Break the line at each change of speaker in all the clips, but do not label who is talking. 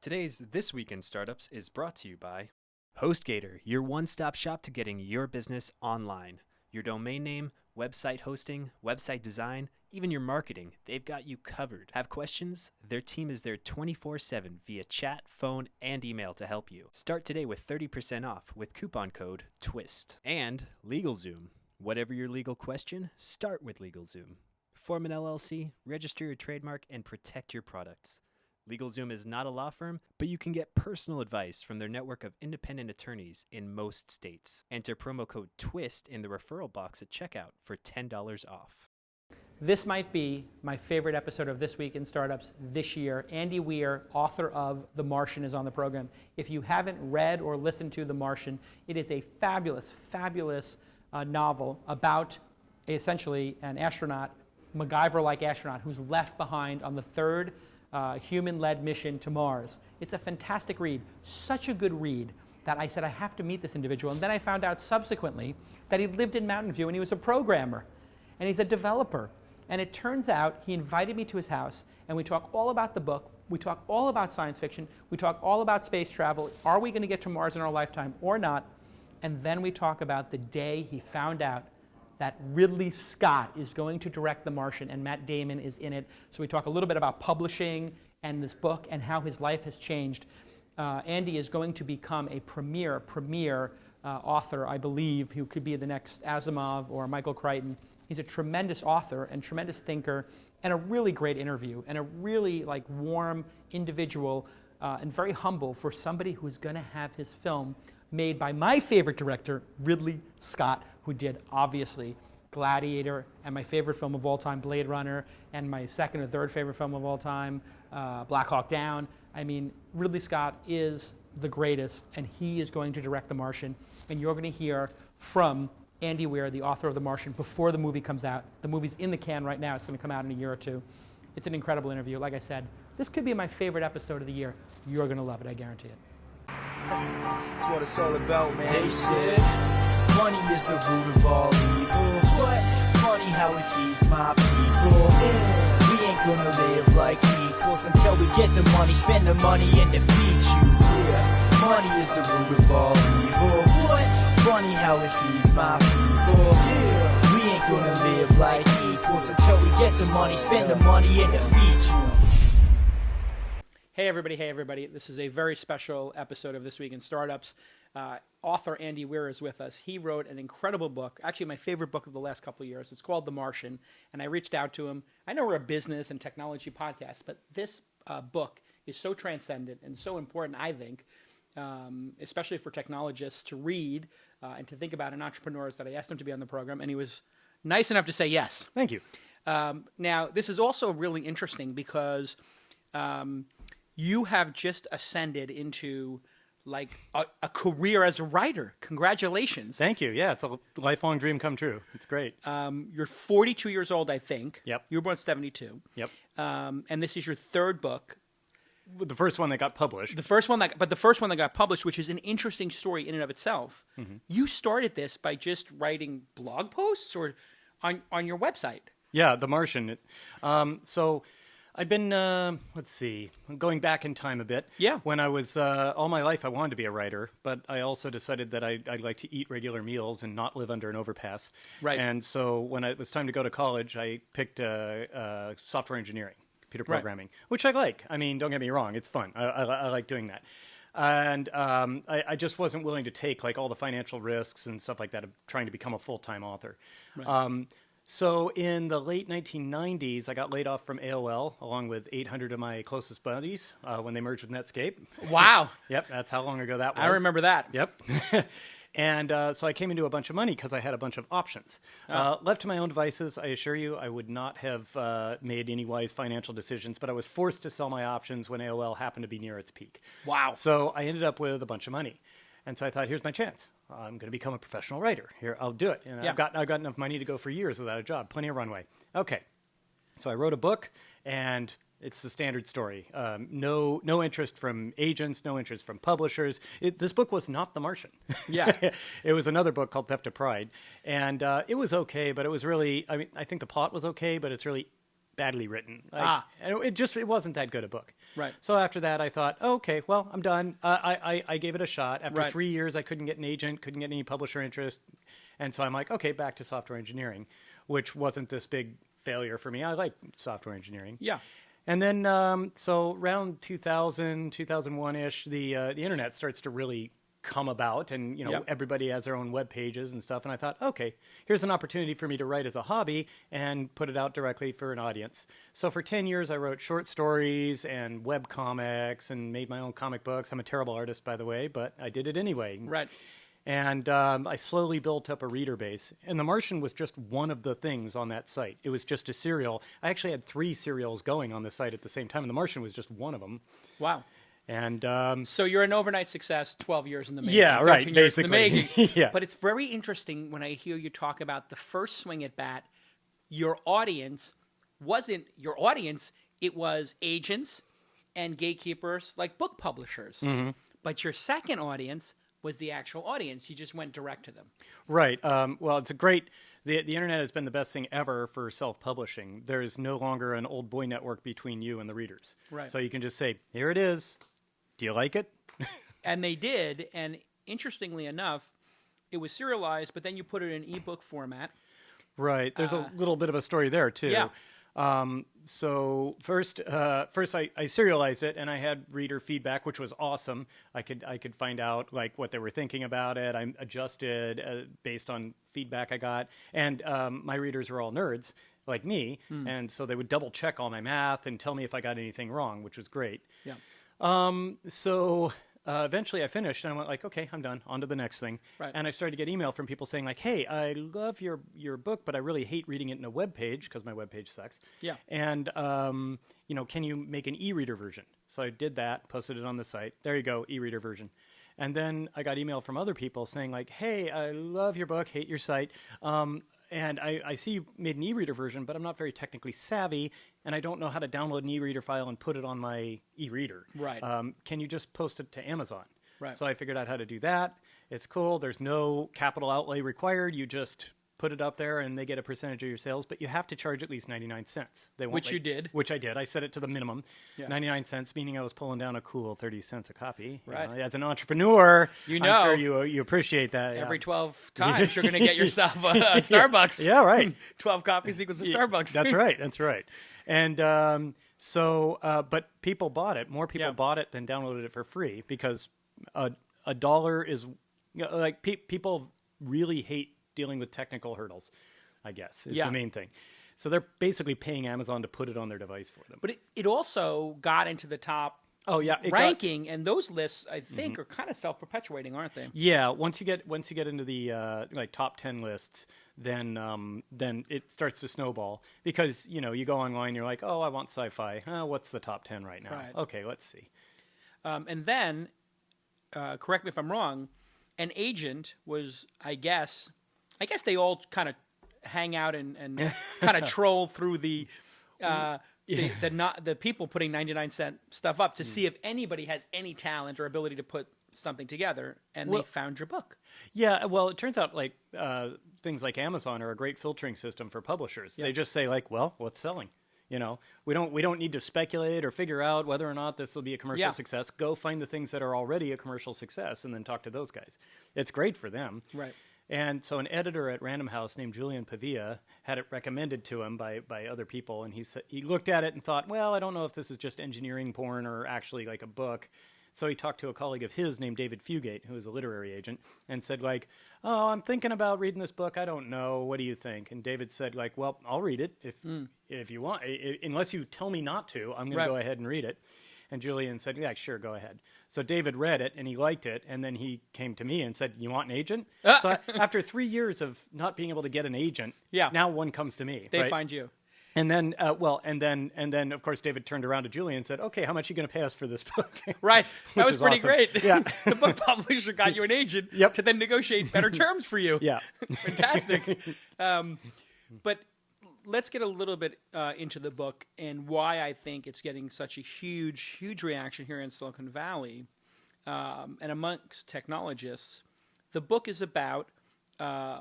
Today's This Week in Startups is brought to you by HostGator, your one-stop shop to getting your business online. Your domain name, website hosting, website design, even your marketing, they've got you covered. Have questions? Their team is there 24/7 via chat, phone, and email to help you. Start today with 30% off with coupon code TWIST. And LegalZoom. Whatever your legal question, start with LegalZoom. Form an LLC, register your trademark, and protect your products. LegalZoom is not a law firm, but you can get personal advice from their network of independent attorneys in most states. Enter promo code TWIST in the referral box at checkout for $10 off.
This might be my favorite episode of This Week in Startups this year. Andy Weir, author of The Martian, is on the program. If you haven't read or listened to The Martian, it is a fabulous, fabulous novel about essentially an astronaut, MacGyver-like astronaut, who's left behind on the third human-led mission to Mars. It's a fantastic read, such a good read that I said I have to meet this individual. And then I found out subsequently that he lived in Mountain View and he was a programmer and he's a developer. And it turns out he invited me to his house and we talk all about the book, we talk all about science fiction, we talk all about space travel. Are we going to get to Mars in our lifetime or not? And then we talk about the day he found out that Ridley Scott is going to direct The Martian and Matt Damon is in it. So we talk a little bit about publishing and this book and how his life has changed. Andy is going to become a premier author, I believe, who could be the next Asimov or Michael Crichton. He's a tremendous author and tremendous thinker and a really great interview and a really warm individual and very humble for somebody who's going to have his film made by my favorite director, Ridley Scott, who did, obviously, Gladiator, and my favorite film of all time, Blade Runner, and my second or third favorite film of all time, Black Hawk Down. I mean, Ridley Scott is the greatest, and he is going to direct The Martian, and you're going to hear from Andy Weir, the author of The Martian, before the movie comes out. The movie's in the can right now. It's going to come out in a year or two. It's an incredible interview. Like I said, this could be my favorite episode of the year. You're going to love it, I guarantee it.
That's what it's all about, man. They said money is the root of all evil. What? Funny how it feeds my people. Yeah. We ain't gonna live like equals until we get the money, spend the money, and defeat you. Yeah. Money is the root of all evil. What? Funny how it feeds my people. Yeah. We ain't gonna live like equals until we get the money, spend the money, and defeat you.
Hey everybody, this is a very special episode of This Week in Startups. Author Andy Weir is with us. He wrote an incredible book, actually my favorite book of the last couple of years. It's called The Martian, and I reached out to him. I know we're a business and technology podcast, but this book is so transcendent and so important, I think, especially for technologists to read and to think about, and entrepreneurs, that I asked him to be on the program, and he was nice enough to say yes.
Thank you.
Now, this is also really interesting because you have just ascended into a career as a writer. Congratulations.
Thank you. Yeah, it's a lifelong dream come true. It's great.
You're 42 years old, I think.
Yep.
You were born in 72.
Yep.
And this is your third book.
The first one that got published.
The first one that got published, which is an interesting story in and of itself. Mm-hmm. You started this by just writing blog posts or on your website.
Yeah, The Martian. So I'd been, going back in time a bit.
Yeah.
When I was, all my life I wanted to be a writer, but I also decided that I'd like to eat regular meals and not live under an overpass.
Right.
And so when it was time to go to college, I picked software engineering, computer programming, which I like. I mean, don't get me wrong, it's fun. I like doing that. And I just wasn't willing to take all the financial risks and stuff like that of trying to become a full-time author. Right. So in the late 1990s, I got laid off from AOL along with 800 of my closest buddies when they merged with Netscape.
Wow.
Yep, that's how long ago that was.
I remember that.
Yep. And so I came into a bunch of money because I had a bunch of options. Left to my own devices, I assure you, I would not have made any wise financial decisions, but I was forced to sell my options when AOL happened to be near its peak.
Wow.
So I ended up with a bunch of money. And so I thought, here's my chance. I'm going to become a professional writer. Here, I'll do it. And
yeah.
I've got enough money to go for years without a job. Plenty of runway. Okay. So I wrote a book, and it's the standard story. No interest from agents, no interest from publishers. This book was not The Martian.
Yeah.
It was another book called Theft of Pride. And it was okay, but it was really, I think the plot was okay, but it's really badly written. And it wasn't that good a book.
Right.
So after that, I thought, okay, well, I'm done. I gave it a shot. After
Right.
3 years, I couldn't get an agent, couldn't get any publisher interest. And so I'm like, okay, back to software engineering, which wasn't this big failure for me. I like software engineering.
Yeah.
And then, so around 2000, 2001-ish, the internet starts to really come about, and
Yep.
everybody has their own web pages and stuff. And I thought, okay, here's an opportunity for me to write as a hobby and put it out directly for an audience. So for 10 years, I wrote short stories and web comics and made my own comic books. I'm a terrible artist, by the way, but I did it anyway.
Right.
And I slowly built up a reader base. And The Martian was just one of the things on that site. It was just a serial. I actually had 3 serials going on the site at the same time, and The Martian was just one of them.
Wow.
And
So you're an overnight success, 12 years in the making.
Yeah, right,
13 years in the
basically.
making.
Yeah.
But it's very interesting when I hear you talk about the first swing at bat, your audience wasn't your audience, it was agents and gatekeepers like book publishers.
Mm-hmm.
But your second audience was the actual audience. You just went direct to them.
Right. Well, it's a great... The internet has been the best thing ever for self-publishing. There is no longer an old boy network between you and the readers.
Right.
So you can just say, here it is. Do you like it?
And they did. And interestingly enough, it was serialized, but then you put it in ebook format.
Right. There's a little bit of a story there, too.
Yeah.
So first I serialized it, and I had reader feedback, which was awesome. I could find out like what they were thinking about it. I adjusted based on feedback I got, and my readers were all nerds like me, and so they would double check all my math and tell me if I got anything wrong, which was great.
Yeah.
So eventually I finished, and I went like, okay, I'm done. On to the next thing.
Right.
And I started to get email from people saying like, hey, I love your book, but I really hate reading it in a web page because my web page sucks.
Yeah.
And can you make an e-reader version? So I did that, posted it on the site. There you go, e-reader version. And then I got email from other people saying like, hey, I love your book, hate your site. And I see you made an e-reader version, but I'm not very technically savvy, and I don't know how to download an e-reader file and put it on my e-reader.
Right.
Can you just post it to Amazon?
Right.
So I figured out how to do that. It's cool. There's no capital outlay required. You just put it up there, and they get a percentage of your sales, but you have to charge at least 99 cents. They won't
Which you did.
Which I did. I set it to the minimum.
Yeah.
99 cents, meaning I was pulling down a cool 30 cents a copy.
Right.
As an entrepreneur,
You know.
I'm sure you appreciate that.
Every
yeah.
12 times you're going to get yourself a Starbucks.
Yeah, right.
12 copies equals a Starbucks.
That's right. That's right. And but people bought it. More people
Yeah.
bought it than downloaded it for free because a dollar is like people really hate dealing with technical hurdles, I guess, is
Yeah.
the main thing. So they're basically paying Amazon to put it on their device for them.
But it also got into the top
Oh yeah, it got-
ranking, and those lists, I think, are kind of self-perpetuating, aren't they?
Yeah, once you get into the like top 10 lists, then it starts to snowball because you go online, you're like, oh, I want sci-fi. What's the top 10 right now?
Right.
Okay, let's see.
And then, correct me if I'm wrong, an agent was, I guess they all kind of hang out and kind of troll through the people putting 99-cent stuff up to see if anybody has any talent or ability to put something together, and they found your book.
Yeah, well, it turns out like things like Amazon are a great filtering system for publishers.
Yeah.
They just say like, well, what's selling? We don't need to speculate or figure out whether or not this will be a commercial
Yeah.
success. Go find the things that are already a commercial success and then talk to those guys. It's great for them.
Right.
And so an editor at Random House named Julian Pavia had it recommended to him by other people, and he looked at it and thought, well, I don't know if this is just engineering porn or actually like a book. So he talked to a colleague of his named David Fugate, who is a literary agent, and said like, oh, I'm thinking about reading this book. I don't know. What do you think? And David said like, well, I'll read it if you want. Unless you tell me not to, I'm going
Right.
to go ahead and read it. And Julian said, yeah, sure, go ahead. So David read it, and he liked it, and then he came to me and said, you want an agent? So after 3 years of not being able to get an agent,
Yeah.
now one comes to me.
They
right?
find you.
And then, and then, of course, David turned around to Julian and said, okay, how much are you going to pay us for this book?
Right. That
Which
was
is
pretty
awesome.
great.
Yeah.
The book publisher got you an agent
Yep.
to then negotiate better terms for you.
Yeah.
Fantastic. But let's get a little bit into the book and why I think it's getting such a huge, huge reaction here in Silicon Valley and amongst technologists. The book is about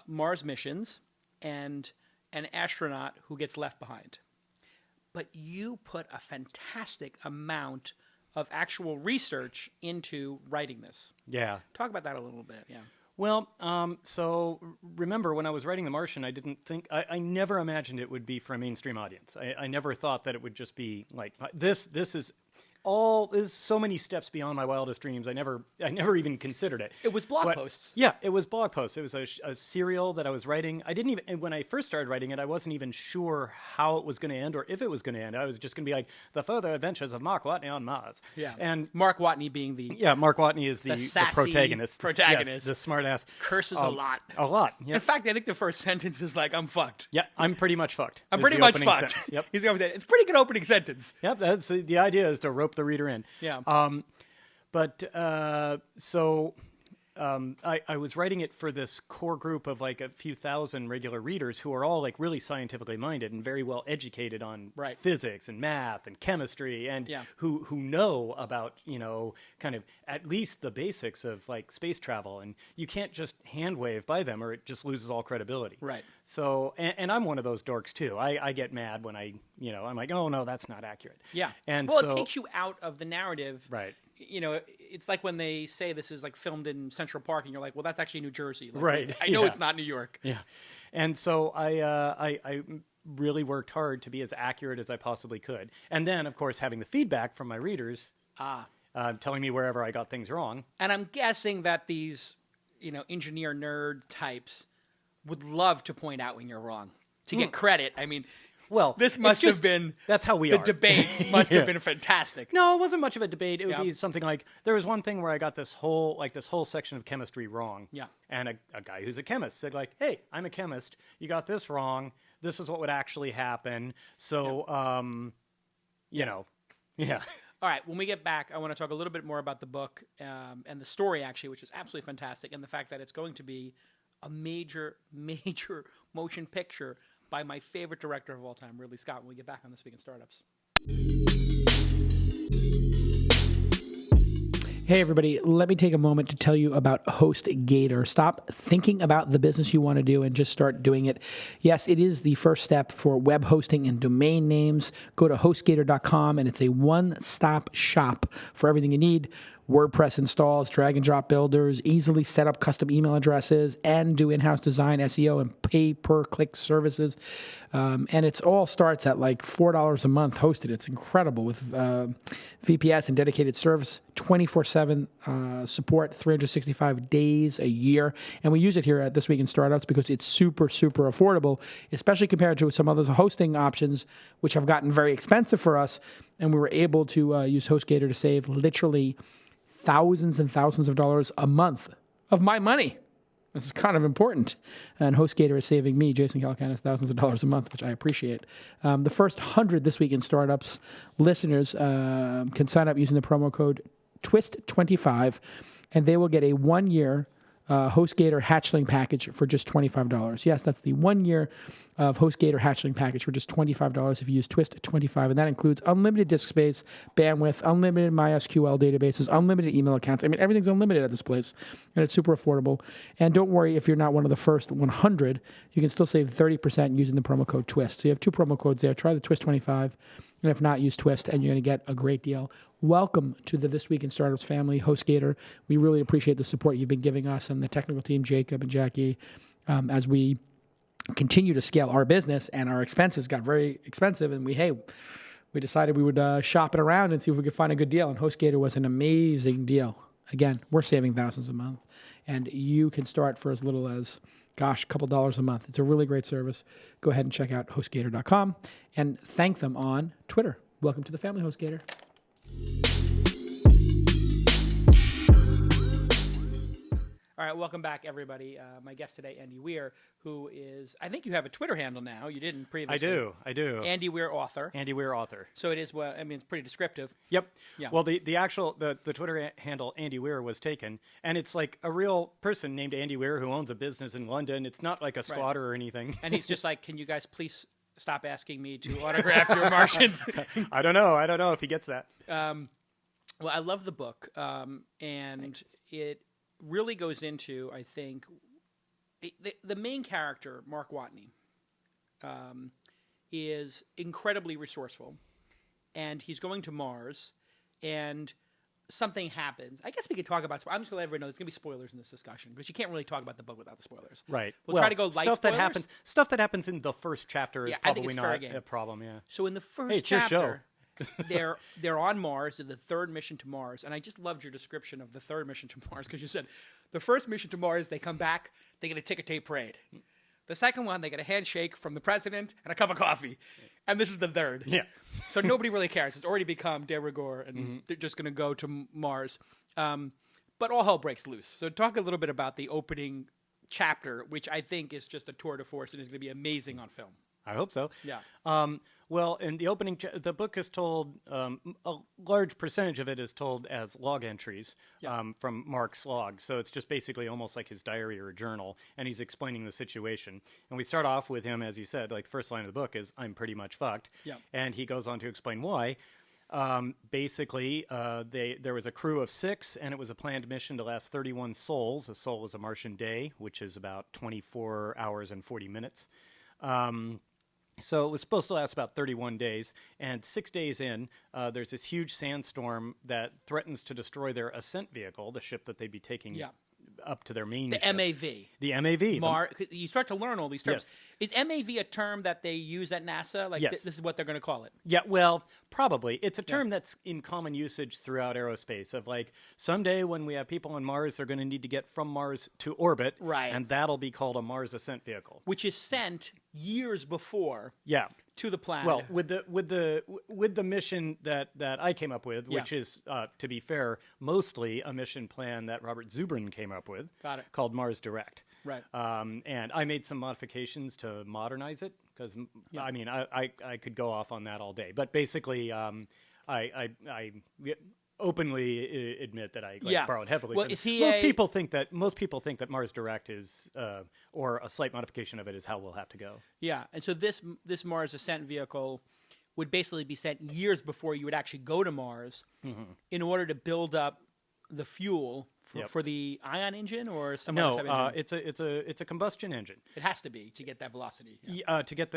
Mars missions and an astronaut who gets left behind. but you put a fantastic amount of actual research into writing this.
Yeah.
Talk about that a little bit. Yeah.
Well, so remember when I was writing The Martian, I didn't think, I never imagined it would be for a mainstream audience. I never thought that it would just be like, this is so many steps beyond my wildest dreams. I never even considered it.
It was blog posts.
Yeah, it was blog posts. It was a serial that I was writing. I didn't even, and when I first started writing it, I wasn't even sure how it was going to end or if it was going to end. I was just going to be like, the further adventures of Mark Watney on Mars.
Yeah.
And
Mark Watney being the
Mark Watney is the
sassy
protagonist.
protagonist.
Yes, the smart ass.
curses a lot.
A lot. Yeah.
In fact, I think the first sentence is like, I'm fucked.
Yeah, I'm pretty much fucked.
I'm
is
pretty
the
much
opening
fucked.
sentence. Yep.
He's going with that. It's a pretty good opening sentence.
Yep. That's the idea is to rope the reader in.
Yeah.
I was writing it for this core group of like a few thousand regular readers who are all like really scientifically minded and very well educated on physics and math and chemistry and who know about, kind of at least the basics of like space travel. And you can't just hand wave by them or it just loses all credibility.
Right.
So, and I'm one of those dorks too. I get mad when I'm like, oh no, that's not accurate.
Yeah.
And
it takes you out of the narrative.
Right.
It's like when they say this is like filmed in Central Park, and you're like, well, that's actually New Jersey. Like,
right.
I know it's not New York.
Yeah. And so I really worked hard to be as accurate as I possibly could. And then, of course, having the feedback from my readers, telling me wherever I got things wrong.
And I'm guessing that these, engineer nerd types would love to point out when you're wrong to get credit. I mean,
well,
this must have been.
That's how we
the
are.
The debates must have been fantastic.
No, it wasn't much of a debate. It would be something like there was one thing where I got this whole section of chemistry wrong.
Yeah.
And a guy who's a chemist said like, "Hey, I'm a chemist. You got this wrong. This is what would actually happen." So, yeah.
All right, when we get back, I want to talk a little bit more about the book and the story, actually, which is absolutely fantastic, and the fact that it's going to be a major, major motion picture by my favorite director of all time, Ridley Scott, when we get back on This Week in Startups. Hey, everybody, let me take a moment to tell you about HostGator. Stop thinking about the business you want to do and just start doing it. Yes, it is the first step for web hosting and domain names. Go to HostGator.com, and it's a one-stop shop for everything you need. WordPress installs, drag and drop builders, easily set up custom email addresses, and do in-house design, SEO, and pay-per-click services. And it all starts at like $4 a month hosted. It's incredible with VPS and dedicated service, 24/7 support, 365 days a year. And we use it here at This Week in Startups because it's super, super affordable, especially compared to some other hosting options, which have gotten very expensive for us. And we were able to use HostGator to save literally thousands and thousands of dollars a month of my money. This is kind of important. And HostGator is saving me, Jason Calacanis, thousands of dollars a month, which I appreciate. The first 100 This Week in Startups listeners can sign up using the promo code TWIST25, and they will get a 1-year HostGator Hatchling package for just $25. Yes, that's the 1 year of HostGator Hatchling package for just $25 if you use TWIST25, and that includes unlimited disk space, bandwidth, unlimited MySQL databases, unlimited email accounts. I mean, everything's unlimited at this place, and it's super affordable. And don't worry if you're not one of the first 100, you can still save 30% using the promo code TWIST. So you have 2 promo codes there. Try the TWIST25, and if not, use TWIST, and you're going to get a great deal. Welcome to the This Week in Startups family, HostGator. We really appreciate the support you've been giving us and the technical team, Jacob and Jackie, as we continue to scale our business, and our expenses got very expensive, and we decided we would shop it around and see if we could find a good deal, and HostGator was an amazing deal. Again, we're saving thousands a month, and you can start for as little as, a couple dollars a month. It's a really great service. Go ahead and check out HostGator.com and thank them on Twitter. Welcome to the family, HostGator. All right, welcome back, everybody. My guest today, Andy Weir, who is, I think you have a Twitter handle now. You didn't previously.
I do.
Andy Weir Author.
Andy Weir Author.
So it is, well, I mean, it's pretty descriptive.
Yep.
Yeah.
Well, the actual Twitter handle Andy Weir was taken, and it's like a real person named Andy Weir who owns a business in London. It's not like a squatter or anything.
And he's just like, can you guys please stop asking me to autograph your Martians?
I don't know if he gets that.
Well, I love the book, and it really goes into, I think, the main character, Mark Watney, is incredibly resourceful, and he's going to Mars, and something happens. I guess we could talk about. I'm just going to let everyone know there's going to be spoilers in this discussion because you can't really talk about the book without the spoilers.
Right.
We'll try to go light
stuff
spoilers.
Stuff that happens in the first chapter is
I think
probably
it's fair
not
game.
a problem. Yeah.
So in the first
Hey, it's your
chapter, they're on Mars. They're the third mission to Mars, and I just loved your description of the third mission to Mars because you said the first mission to Mars, they come back, they get a ticker tape parade. The second one, they get a handshake from the president and a cup of coffee. And this is the third.
Yeah.
So nobody really cares. It's already become de rigueur, and they're just going to go to Mars. But all hell breaks loose. So talk a little bit about the opening chapter, which I think is just a tour de force and is going to be amazing on film.
I hope so.
Yeah.
Well, in the opening, the book is told, a large percentage of it is told as log entries from Mark's log. So it's just basically almost like his diary or a journal, and he's explaining the situation. And we start off with him, as he said, like the first line of the book is, "I'm pretty much fucked."
Yeah.
And he goes on to explain why. Basically, there was a crew of 6, and it was a planned mission to last 31 sols. A sol is a Martian day, which is about 24 hours and 40 minutes. So it was supposed to last about 31 days, and 6 days in, there's this huge sandstorm that threatens to destroy their ascent vehicle, the ship that they'd be taking up to their main ship.
MAV.
The MAV.
You start to learn all these terms.
Yes.
Is MAV a term that they use at NASA? Like
Yes.
This is what they're going to call it?
Yeah, well, probably. It's a term that's in common usage throughout aerospace of like, someday when we have people on Mars, they're going to need to get from Mars to orbit.
Right.
And that'll be called a Mars ascent vehicle.
Which is sent years before
Yeah.
to the planet.
Well, with the mission that I came up with, which is, to be fair, mostly a mission plan that Robert Zubrin came up with.
Got it.
Called Mars Direct.
Right.
And I made some modifications to modernize it because I mean I could go off on that all day, but basically I openly admit that I borrowed heavily.
Well,
from
is he
most people think that Mars Direct is or a slight modification of it is how we'll have to go.
Yeah, and so this Mars ascent vehicle would basically be sent years before you would actually go to Mars in order to build up the fuel for the ion engine or some other type of engine?
It's a combustion engine.
It has to be to get that velocity.
To get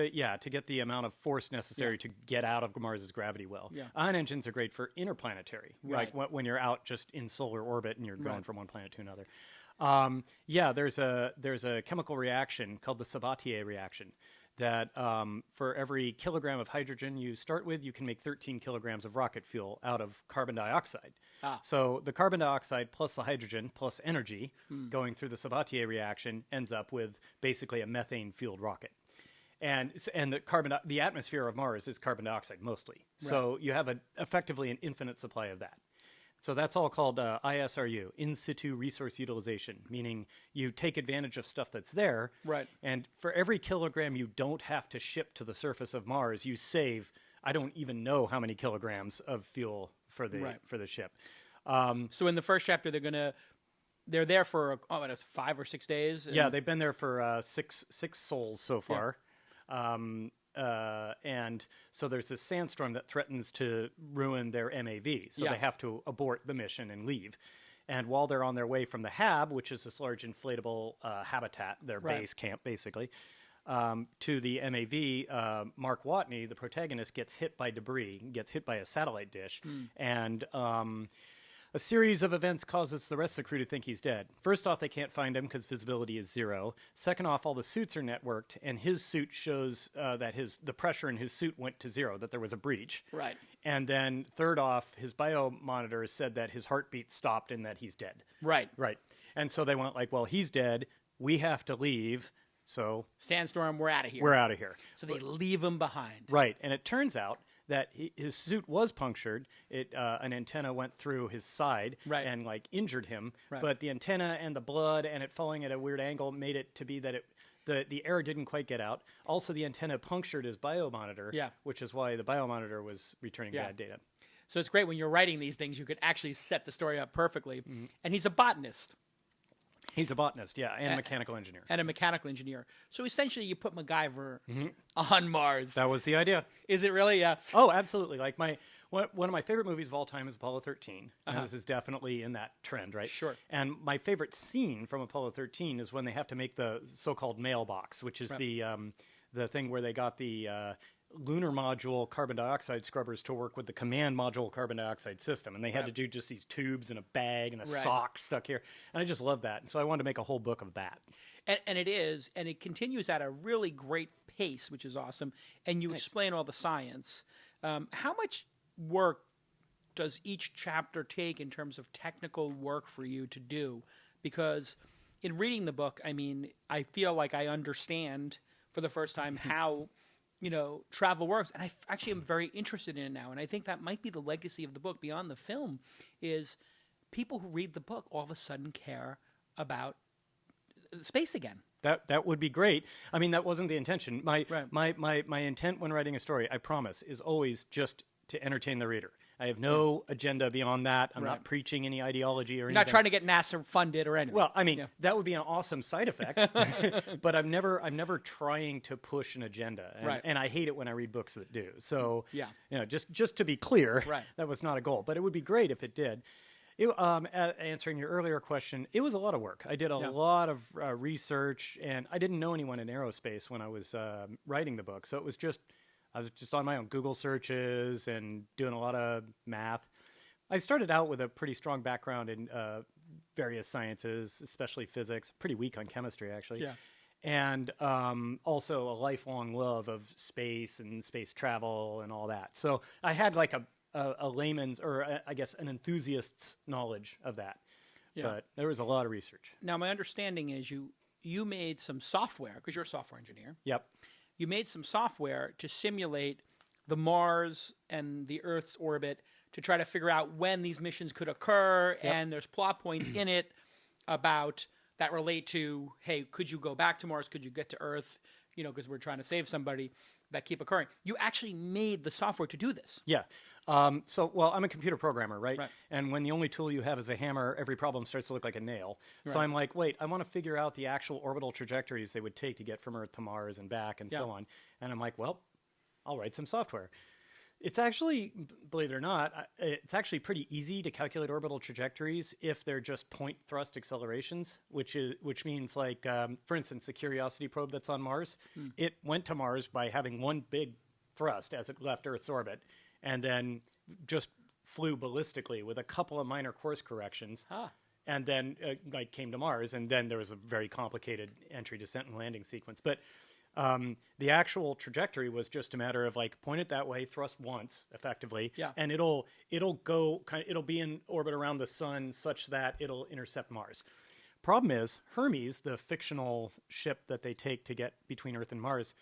the amount of force necessary to get out of Mars's gravity well.
Yeah.
Ion engines are great for interplanetary,
Right.
like when you're out just in solar orbit and you're going
Right.
from one planet to another. There's a chemical reaction called the Sabatier reaction that for every kilogram of hydrogen you start with, you can make 13 kilograms of rocket fuel out of carbon dioxide. So the carbon dioxide plus the hydrogen plus energy going through the Sabatier reaction ends up with basically a methane-fueled rocket. And the atmosphere of Mars is carbon dioxide mostly. Right. So you have effectively an infinite supply of that. So that's all called ISRU, in situ resource utilization, meaning you take advantage of stuff that's there.
Right.
And for every kilogram you don't have to ship to the surface of Mars, you save, I don't even know how many kilograms of fuel for the ship.
So in the first chapter, they're there for 5 or 6 days.
Yeah, they've been there for six sols so far. And so there's this sandstorm that threatens to ruin their MAV. So they have to abort the mission and leave. And while they're on their way from the HAB, which is this large inflatable habitat, their base camp basically, to the MAV, Mark Watney, the protagonist, gets hit by debris, gets hit by a satellite dish, and a series of events causes the rest of the crew to think he's dead. First off, they can't find him because visibility is 0. Second off, all the suits are networked, and his suit shows that the pressure in his suit went to 0, that there was a breach.
Right.
And then third off, his biomonitor said that his heartbeat stopped and that he's dead.
Right.
Right. And so they went like, well, he's dead. We have to leave. So
sandstorm, we're out of here.
We're out of here.
So they leave him behind.
Right. And it turns out that his suit was punctured. An antenna went through his side and injured him. Right. But the antenna and the blood and it falling at a weird angle made it to be that the air didn't quite get out. Also, the antenna punctured his biomonitor, which is why the biomonitor was returning bad data.
So it's great when you're writing these things, you could actually set the story up perfectly. Mm-hmm. And he's a botanist.
He's a botanist, and a mechanical engineer.
And a mechanical engineer. So essentially you put MacGyver on Mars.
That was the idea.
Is it really? Yeah.
Oh, absolutely. Like one of my favorite movies of all time is Apollo 13. And this is definitely in that trend, right?
Sure.
And my favorite scene from Apollo 13 is when they have to make the so-called mailbox, which is the thing where they got the lunar module carbon dioxide scrubbers to work with the command module carbon dioxide system. And they had to do just these tubes and a bag and a sock stuck here. And I just love that. And so I wanted to make a whole book of that.
And it continues at a really great pace, which is awesome. And you explain all the science. How much work does each chapter take in terms of technical work for you to do? Because in reading the book, I mean, I feel like I understand for the first time how, travel works. And I actually am very interested in it now. And I think that might be the legacy of the book beyond the film, is people who read the book all of a sudden care about space again.
That would be great. I mean, that wasn't the intention. My intent when writing a story, I promise, is always just to entertain the reader. I have no agenda beyond that. I'm not preaching any ideology or anything.
Not trying to get NASA funded or anything.
Well, I mean, that would be an awesome side effect. But I'm never trying to push an agenda. And I hate it when I read books that do. So, just to be clear, that was not a goal. But it would be great if it did. Answering your earlier question, it was a lot of work. I did a lot of research, and I didn't know anyone in aerospace when I was writing the book. So I was just on my own Google searches and doing a lot of math. I started out with a pretty strong background in various sciences, especially physics. Pretty weak on chemistry, actually. Yeah. And also a lifelong love of space and space travel and all that. So I had like a layman's, or I guess an enthusiast's knowledge of that. Yeah. But there was a lot of research.
Now, my understanding is you made some software, because you're a software engineer.
Yep.
You made some software to simulate the Mars and the Earth's orbit to try to figure out when these missions could occur. Yep. And there's plot points in it about that relate to, hey, could you go back to Mars? Could you get to Earth? Because we're trying to save somebody, that keep occurring. You actually made the software to do this.
Yeah. I'm a computer programmer, right? And when the only tool you have is a hammer, every problem starts to look like a nail. So I'm like, wait, I want to figure out the actual orbital trajectories they would take to get from Earth to Mars and back and so on. And I'm like, well, I'll write some software. It's actually, believe it or not, it's actually pretty easy to calculate orbital trajectories if they're just point thrust accelerations, which means like, for instance, the Curiosity probe that's on Mars, it went to Mars by having one big thrust as it left Earth's orbit, and then just flew ballistically with a couple of minor course corrections, and then came to Mars, and then there was a very complicated entry, descent, and landing sequence. But the actual trajectory was just a matter of like point it that way, thrust once effectively, and it'll be in orbit around the sun such that it'll intercept Mars. Problem is, Hermes, the fictional ship that they take to get between Earth and Mars,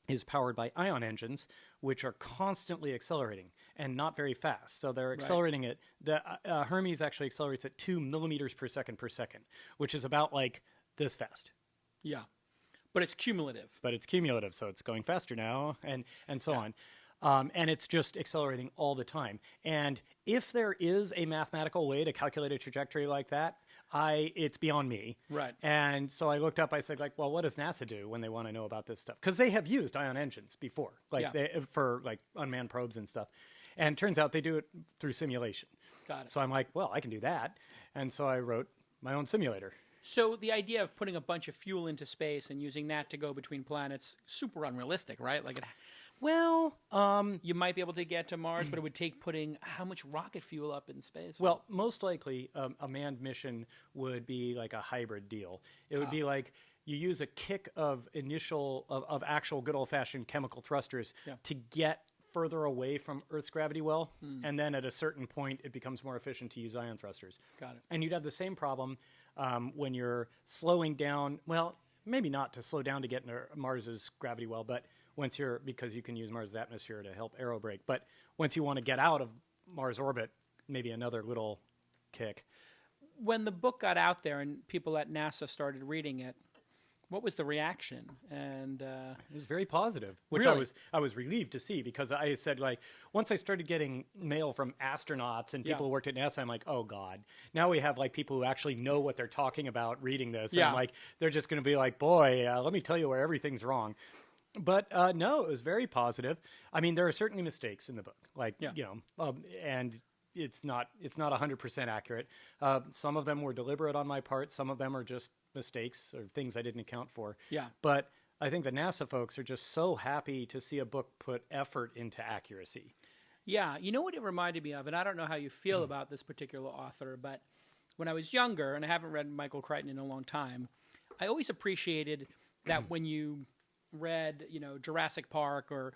is powered by ion engines, which are constantly accelerating and not very fast. So they're accelerating it. The Hermes actually accelerates at 2 millimeters per second, which is about like this fast.
Yeah. But it's cumulative.
So it's going faster now, and so on. And it's just accelerating all the time. And if there is a mathematical way to calculate a trajectory like that, it's beyond me.
Right.
And so I looked up, I said, well, what does NASA do when they want to know about this stuff? Because they have used ion engines before, for unmanned probes and stuff. And it turns out they do it through simulation.
Got it.
So I'm like, well, I can do that. And so I wrote my own simulator.
So the idea of putting a bunch of fuel into space and using that to go between planets, super unrealistic, right? You might be able to get to Mars, but it would take putting how much rocket fuel up in space?
Well, most likely a manned mission would be like a hybrid deal. It would be like you use a kick of actual good old-fashioned chemical thrusters to get further away from Earth's gravity well, and then at a certain point it becomes more efficient to use ion thrusters.
Got it.
And you'd have the same problem when you're slowing down, maybe not to slow down to get into Mars's gravity well, but because you can use Mars' atmosphere to help aerobrake. But once you want to get out of Mars orbit, maybe another little kick.
When the book got out there and people at NASA started reading it, what was the reaction? And
it was very positive, which
really?
I was relieved to see, because I said, once I started getting mail from astronauts and people who worked at NASA, I'm like, oh God, now we have people who actually know what they're talking about reading this.
Yeah.
And they're just going to be like, boy, let me tell you where everything's wrong. But no, it was very positive. I mean, there are certainly mistakes in the book, and it's not 100% accurate. Some of them were deliberate on my part. Some of them are just mistakes or things I didn't account for.
Yeah.
But I think the NASA folks are just so happy to see a book put effort into accuracy.
Yeah, you know what it reminded me of, and I don't know how you feel about this particular author, but when I was younger, and I haven't read Michael Crichton in a long time, I always appreciated that when you read, Jurassic Park or,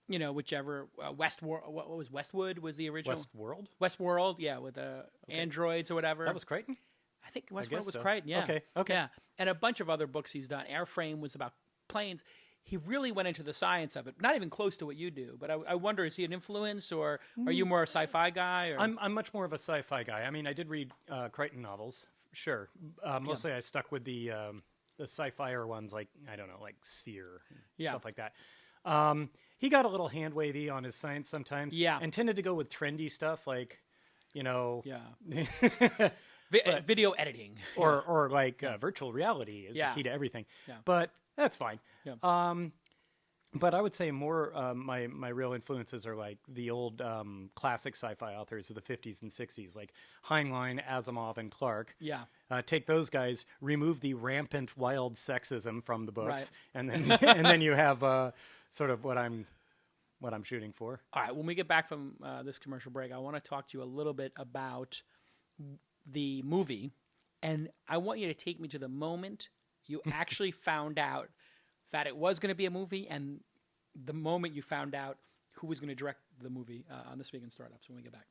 whichever, Westworld, what was Westwood was the original?
Westworld?
Westworld, yeah, with the androids or whatever.
That was Crichton?
I think Westworld was
so.
Crichton, yeah.
Okay.
Yeah, and a bunch of other books he's done. Airframe was about planes. He really went into the science of it. Not even close to what you do, but I wonder, is he an influence, or are you more a sci-fi guy? Or?
I'm much more of a sci-fi guy. I mean, I did read Crichton novels, sure. Mostly I stuck with the sci-fi ones, like, I don't know, like Sphere, stuff like that. He got a little hand-wavy on his science sometimes, and tended to go with trendy stuff, like,
video editing,
or like virtual reality is the key to everything. Yeah. But that's fine. Yeah. But I would say more my real influences are like the old classic sci-fi authors of the 50s and 60s, like Heinlein, Asimov, and Clarke.
Yeah.
Take those guys, remove the rampant wild sexism from the books, and then you have sort of what I'm shooting for.
All right. When we get back from this commercial break, I want to talk to you a little bit about the movie, and I want you to take me to the moment you actually found out that it was going to be a movie, and the moment you found out who was going to direct the movie on This Week in Startups when we get back.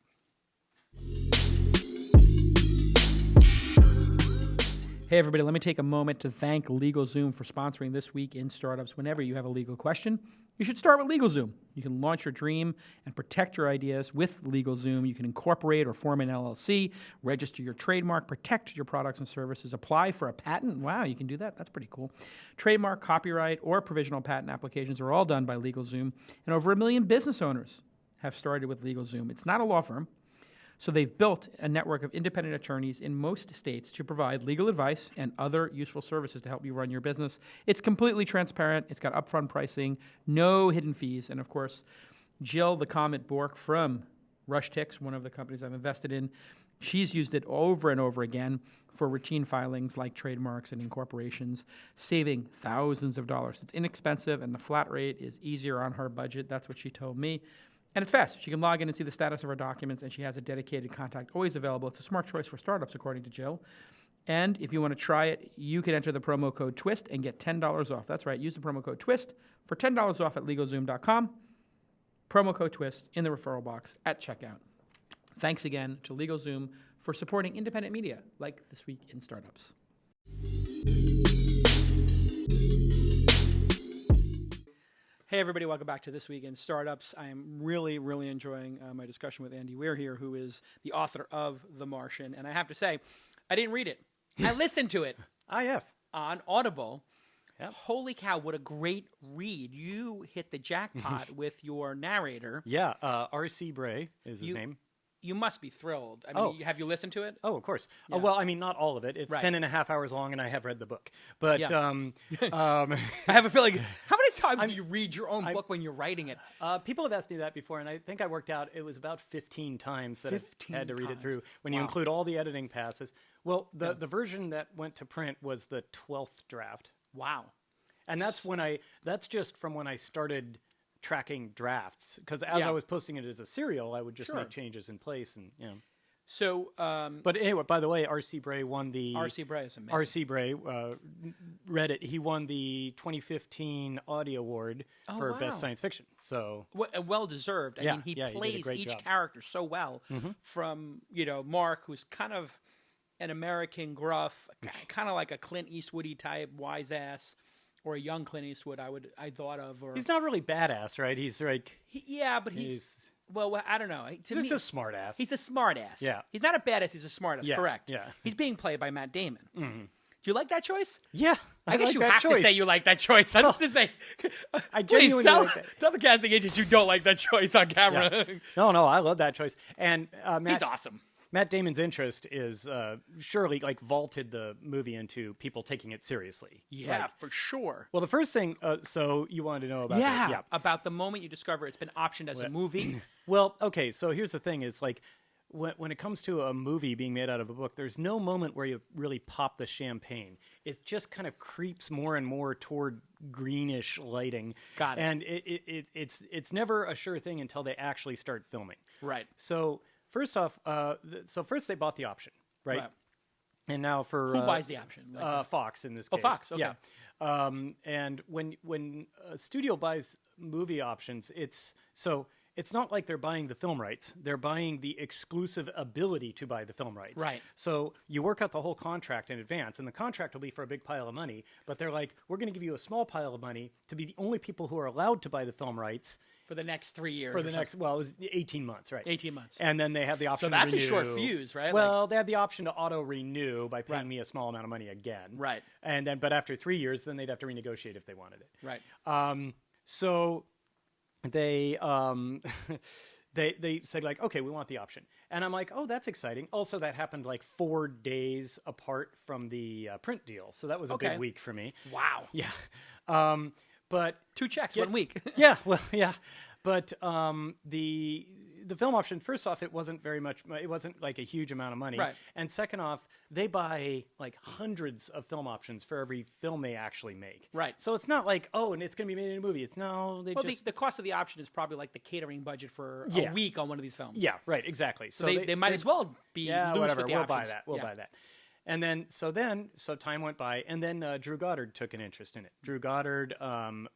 Hey, everybody, let me take a moment to thank LegalZoom for sponsoring This Week in Startups. Whenever you have a legal question, you should start with LegalZoom. You can launch your dream and protect your ideas with LegalZoom. You can incorporate or form an LLC, register your trademark, protect your products and services, apply for a patent. Wow, you can do that. That's pretty cool. Trademark, copyright, or provisional patent applications are all done by LegalZoom. And over 1 million business owners have started with LegalZoom. It's not a law firm. So they've built a network of independent attorneys in most states to provide legal advice and other useful services to help you run your business. It's completely transparent. It's got upfront pricing, no hidden fees. And of course, Jill, the Comet Bork from RushTix, one of the companies I've invested in, she's used it over and over again for routine filings like trademarks and incorporations, saving thousands of dollars. It's inexpensive, and the flat rate is easier on her budget. That's what she told me. And it's fast. She can log in and see the status of her documents, and she has a dedicated contact always available. It's a smart choice for startups, according to Jill. And if you want to try it, you can enter the promo code TWIST and get $10 off. That's right. Use the promo code TWIST for $10 off at LegalZoom.com. Promo code TWIST in the referral box at checkout. Thanks again to LegalZoom for supporting independent media like This Week in Startups. Hey, everybody. Welcome back to This Week in Startups. I am really, really enjoying my discussion with Andy Weir here, who is the author of The Martian. And I have to say, I didn't read it. I listened to it.
Yes.
On Audible.
Yep.
Holy cow, what a great read. You hit the jackpot with your narrator.
Yeah, R.C. Bray is his name.
You must be thrilled. I mean, have you listened to it?
Oh, of course.
Yeah.
Well, I mean, not all of it. It's 10 and a half hours long, and I have read the book. But
I have a feeling, how many times do you read your own book when you're writing it?
People have asked me that before, and I think I worked out it was about 15 times that I had to read it through when you include all the editing passes. Well, the version that went to print was the 12th draft.
Wow.
And that's just from when I started tracking drafts, because as I was posting it as a serial, I would just make changes in place, and
So,
but anyway, by the way, R.C. Bray won the
R.C. Bray is amazing.
R.C. Bray read it. He won the 2015 Audie Award for Best Science Fiction. So
well deserved. I mean, he plays each character so well. From Mark, who's kind of an American gruff, kind of like a Clint Eastwoody type wise ass. Or a young Clint Eastwood, I thought of. Or
he's not really badass, right? He's like
but he's well, I don't know.
He's just a smart ass.
He's a smart ass.
Yeah,
he's not a badass. He's a smart ass.
Yeah.
Correct.
Yeah,
he's being played by Matt Damon. Do you like that choice?
Yeah,
I guess
like
you
that
have
choice.
to say you like that choice. I was going to say,
I
please
genuinely like that.
tell the casting agents you don't like that choice on camera.
Yeah. No, I love that choice. And
he's awesome.
Matt Damon's interest is surely vaulted the movie into people taking it seriously.
Yeah, for sure.
Well, the first thing, so you wanted to know about
about the moment you discover it's been optioned as a movie.
Well, okay, so here's the thing: is when it comes to a movie being made out of a book, there's no moment where you really pop the champagne. It just kind of creeps more and more toward greenish lighting.
Got it.
And it's never a sure thing until they actually start filming.
Right.
So first off, first they bought the option, right? And now for
who buys the option?
Fox in this
Oh,
case.
Fox. Okay.
Yeah. And when a studio buys movie options, it's not like they're buying the film rights. They're buying the exclusive ability to buy the film rights.
Right.
So you work out the whole contract in advance, and the contract will be for a big pile of money. But they're like, we're going to give you a small pile of money to be the only people who are allowed to buy the film rights.
For the next 3 years.
For the next, well, it was 18 months, right?
18 months.
And then they have the option
So that's
to renew.
a short fuse, right?
Well, they had the option to auto-renew by paying me a small amount of money again.
Right.
And then, but after 3 years, then they'd have to renegotiate if they wanted it.
Right.
So they they said like, okay, we want the option. And I'm like, oh, that's exciting. Also, that happened like 4 days apart from the print deal. So that was a big week for me.
Wow.
Yeah. But
2 checks, 1 week.
yeah, well, yeah. But the film option, first off, it wasn't very much. It wasn't like a huge amount of money.
Right.
And second off, they buy like hundreds of film options for every film they actually make.
Right.
So it's not like, oh, and it's going to be made in a movie. It's no, they just
The cost of the option is probably like the catering budget for a week on one of these films.
yeah, right, exactly.
So they might as well be loose
whatever.
with the
We'll
options.
buy that. We'll buy that. And then, so time went by, and then Drew Goddard took an interest in it. Drew Goddard,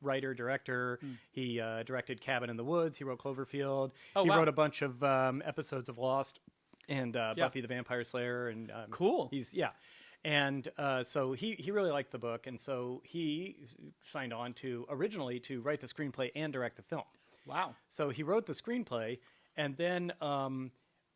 writer, director, he directed Cabin in the Woods, he wrote Cloverfield, he wrote a bunch of episodes of Lost and Buffy the Vampire Slayer. And
cool.
And so he really liked the book, and so he signed on originally to write the screenplay and direct the film.
Wow.
So he wrote the screenplay, and then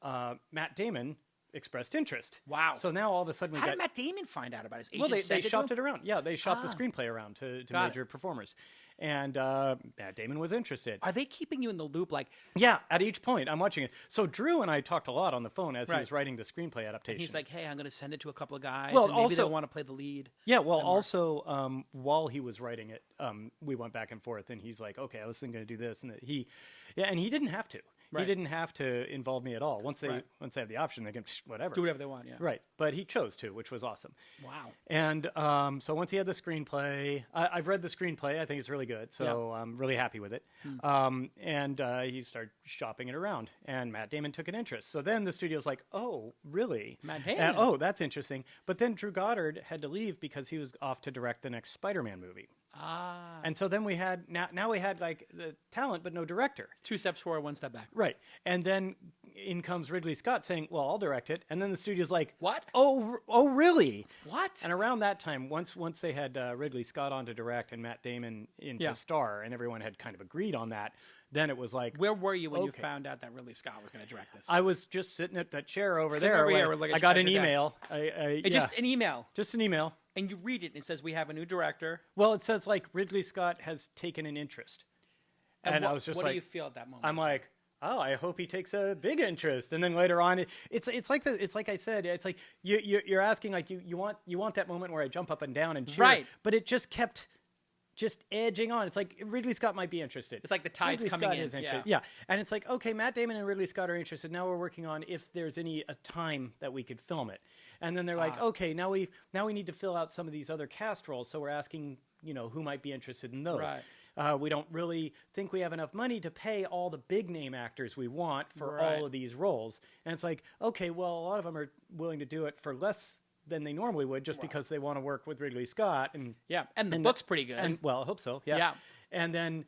Matt Damon expressed interest.
Wow.
So now all of a sudden
How did Matt Damon find out about his agent?
Well, they
sent
shopped
to him?
it around. Yeah, they shopped the screenplay around to major performers. And Matt Damon was interested.
Are they keeping you in the loop? Like,
yeah, at each point, I'm watching it. So Drew and I talked a lot on the phone as he was writing the screenplay adaptation.
he's like, hey, I'm going to send it to a couple of guys,
well,
and maybe
also,
they'll want to play the lead.
Yeah, well, also, while he was writing it, we went back and forth, and he's like, okay, I was thinking to do this, and he didn't have to.
Right.
He didn't have to involve me at all. Once they have the option, they can whatever.
Do whatever they want, yeah.
Right, but he chose to, which was awesome.
Wow.
And so once he had the screenplay, I've read the screenplay. I think it's really good, so I'm really happy with it. And he started shopping it around, and Matt Damon took an interest. So then the studio's like, oh, really?
Matt Damon?
Oh, that's interesting. But then Drew Goddard had to leave because he was off to direct the next Spider-Man movie.
Ah.
And so then we had now we had like the talent but no director.
2 steps forward, 1 step back.
Right. And then in comes Ridley Scott saying, "Well, I'll direct it." And then the studio's like,
What?
Oh, really?
What?
And around that time, once they had Ridley Scott on to direct and Matt Damon in to star, and everyone had kind of agreed on that, then it was like,
Where were you when you found out that Ridley Scott was going to direct this?
I was just sitting at that chair over
Sitting
there.
over here
when
with, like,
I got
at
an
your desk.
email.
Just an email.
Just an email.
And you read it, and it says, we have a new director.
Well, it says like Ridley Scott has taken an interest. And I was just
what
like,
do you feel at that moment?
I'm like, oh, I hope he takes a big interest. And then later on, it's like I said, it's like you're asking like you want that moment where I jump up and down and cheer,
Right.
But it just kept edging on. It's like Ridley Scott might be interested.
It's like the tide's
Ridley
coming
Scott
in.
is interested. Yeah. And it's like, okay, Matt Damon and Ridley Scott are interested. Now we're working on if there's a time that we could film it. And then they're like, okay, now we need to fill out some of these other cast roles. So we're asking, who might be interested in those.
Right.
We don't really think we have enough money to pay all the big name actors we want for all of these roles. And it's like, okay, well, a lot of them are willing to do it for less than they normally would just because they want to work with Ridley Scott. And
the book's pretty good.
And well, I hope so. Yeah. And then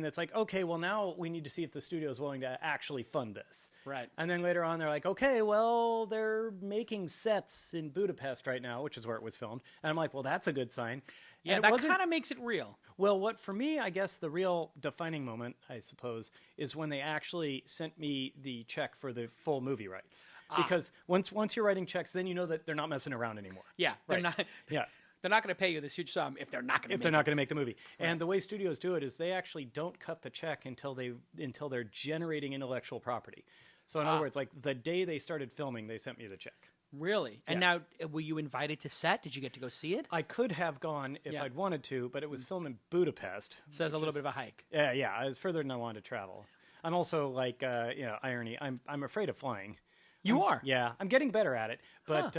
it's like, okay, well, now we need to see if the studio is willing to actually fund this.
Right.
And then later on, they're like, okay, well, they're making sets in Budapest right now, which is where it was filmed. And I'm like, well, that's a good sign.
Yeah,
and
that kind of makes it real.
Well, what for me, I guess the real defining moment, I suppose, is when they actually sent me the check for the full movie rights. Because once you're writing checks, then you know that they're not messing around anymore.
Yeah, they're not.
Yeah.
They're not going to pay you this huge sum if they're not going to.
If they're not going to make the movie, and the way studios do it is they actually don't cut the check until they're generating intellectual property. So in other words, like the day they started filming, they sent me the check.
Really? And now, were you invited to set? Did you get to go see it?
I could have gone if I'd wanted to, but it was filmed in Budapest.
So it's a little bit of a hike.
Yeah, it's further than I wanted to travel. I'm also like, irony. I'm afraid of flying.
You are.
Yeah, I'm getting better at it, but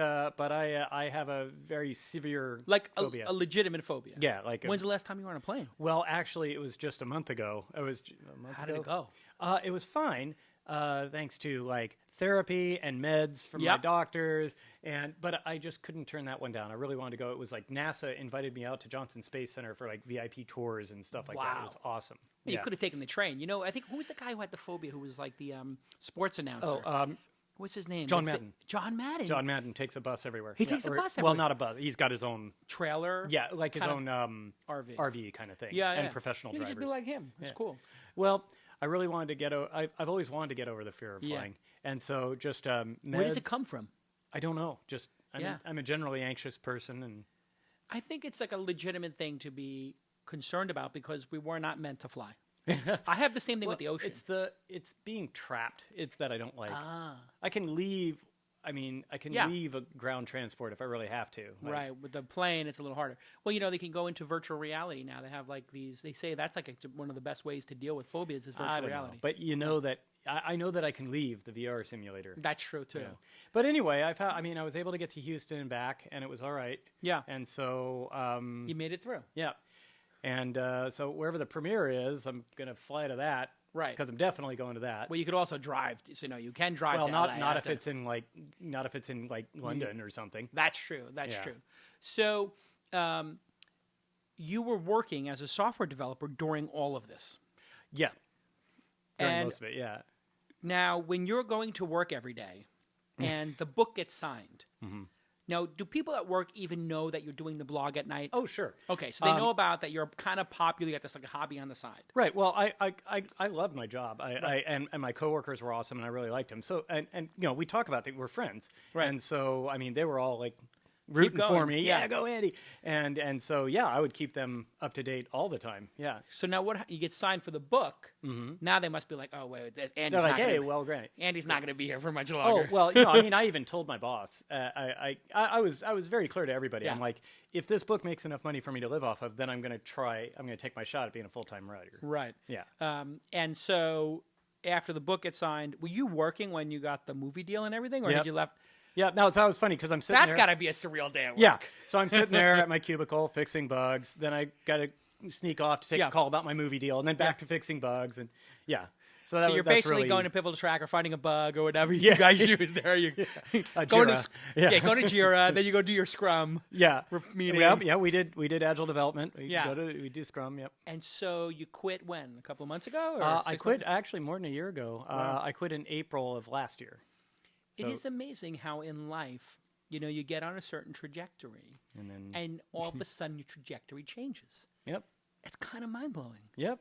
I have a very severe
Like
phobia.
a legitimate phobia.
Yeah, like
When's the last time you were on a plane?
well, actually, it was just a month ago. It was a month
How
ago.
did it go?
It was fine, thanks to like therapy and meds from my
Yep.
doctors, but I just couldn't turn that one down. I really wanted to go. It was like NASA invited me out to Johnson Space Center for like VIP tours and stuff like that. It
Wow.
was awesome.
You
Yeah.
could have taken the train. You know, I think who was the guy who had the phobia? Who was like the sports announcer? What's his name?
John Madden.
John Madden.
John Madden takes a bus everywhere.
He takes a bus
Well,
everywhere.
not a bus. He's got his own.
Trailer.
Yeah, like his
kind
own
RV.
RV kind of thing.
Yeah,
and
yeah.
professional
You
drivers.
just be like him. It's
Yeah.
cool.
Well, I really wanted to get. I've always wanted to get over the fear of
Yeah.
flying, and so just
Where does it
meds-
come from?
I don't know. Just
Yeah.
I'm a generally anxious person, and
I think it's like a legitimate thing to be concerned about because we were not meant to fly. I have the same thing with the ocean.
It's being trapped. It's that I don't like.
Ah.
I can leave. I mean, I can
Yeah.
leave a ground transport if I really have to. Like,
Right, with the plane, it's a little harder. Well, you know, they can go into virtual reality now. They have like these. They say that's like one of the best ways to deal with phobias is virtual
I don't
reality.
know, but you know that I know that I can leave the VR simulator.
That's true too.
Yeah. But anyway, I was able to get to Houston and back, and it was all right.
Yeah.
And so,
You made it through.
yeah. And so wherever the premiere is, I'm gonna fly to that.
Right.
Because I'm definitely going to that.
Well, you could also drive. So, you know, you can drive.
Well,
to
not
LA
not if
after.
it's in like London or something.
That's true. That's
Yeah.
true. So, you were working as a software developer during all of this.
Yeah. During
And-
most of it, yeah.
Now, when you're going to work every day, and the book gets signed, now, do people at work even know that you're doing the blog at night?
Oh, sure.
Okay, so they know about that. You're kind of popular. You got this like a hobby on the side.
Right. Well, I loved my job. And my coworkers were awesome, and I really liked them. So and you know, we talk about that we're friends.
Right.
And so I mean, they were all like rooting for
going.
me.
Yeah.
Yeah, go Andy. And so yeah, I would keep them up to date all the time. Yeah.
So now, what you get signed for the book? Now they must be like, oh wait, Andy's
They're
not
like,
gonna
hey,
be-
well, great.
Andy's not going to be here for much
Oh
longer.
well, you know, I mean, I even told my boss. I was very clear to everybody.
Yeah.
I'm like, if this book makes enough money for me to live off of, then I'm going to take my shot at being a full-time writer.
Right.
Yeah.
And so after the book gets signed, were you working when you got the movie deal and everything, or
Yep.
had you left?
Yeah. No, that was funny because I'm sitting
That's
there.
got to be a surreal day at work.
Yeah. So I'm sitting there at my cubicle fixing bugs. Then I got to sneak off to take
Yeah.
a call about my movie deal, and then back to fixing bugs. And yeah. So,
So you're
that's
basically
really,
going to Pivotal Track or finding a bug or whatever you guys use there. You going to
Jira. Yeah.
go to Jira, then you go do your Scrum.
Yeah.
meeting.
Yeah. We did agile development. We do Scrum. Yep.
And so you quit when? A couple of months ago? Or
I
6
quit
months?
actually more than a year ago. I quit in April of last year.
It
So-
is amazing how in life, you know, you get on a certain trajectory,
And then.
and all of a sudden your trajectory changes.
Yep.
It's kind of mind blowing.
Yep.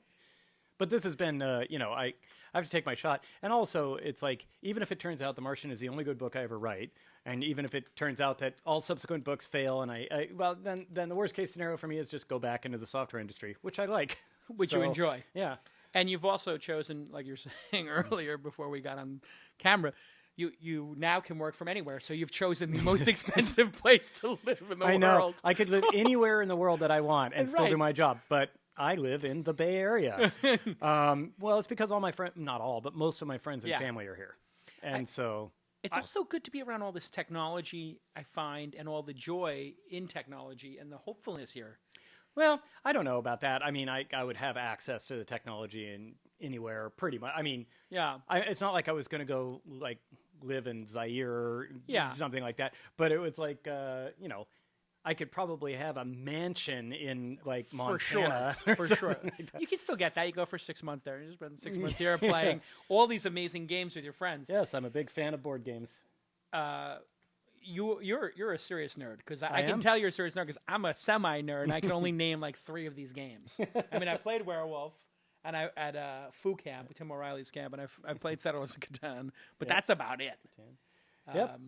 But this has been, you know, I have to take my shot. And also, it's like, even if it turns out The Martian is the only good book I ever write, and even if it turns out that all subsequent books fail, and then the worst case scenario for me is just go back into the software industry, which I like.
Which you enjoy.
Yeah.
And you've also chosen, like you're saying earlier before we got on camera, you now can work from anywhere. So you've chosen the most expensive place to live in the
I know.
world.
I could live anywhere in the world that I want and still
Right.
do my job, but I live in the Bay Area. Well, it's because all my friends, not all, but most of my friends and
Yeah.
family are here. And so...
It's also good to be around all this technology, I find, and all the joy in technology and the hopefulness here.
Well, I don't know about that. I mean, I would have access to the technology in anywhere pretty much. I mean,
Yeah.
it's not like I was going to go like live in Zaire or
Yeah.
something like that. But it was like, you know, I could probably have a mansion in like Montana.
For sure. You can still get that. You go for 6 months there. You just spend 6 months here playing all these amazing games with your friends.
Yes, I'm a big fan of board games.
You're a serious nerd because I
I
can
am.
tell you're a serious nerd because I'm a semi nerd and I can only name like 3 of these games. I mean, I played Werewolf and I at Foo Camp, Tim O'Reilly's camp, and I played Settlers of Catan, but that's about it.
Yep.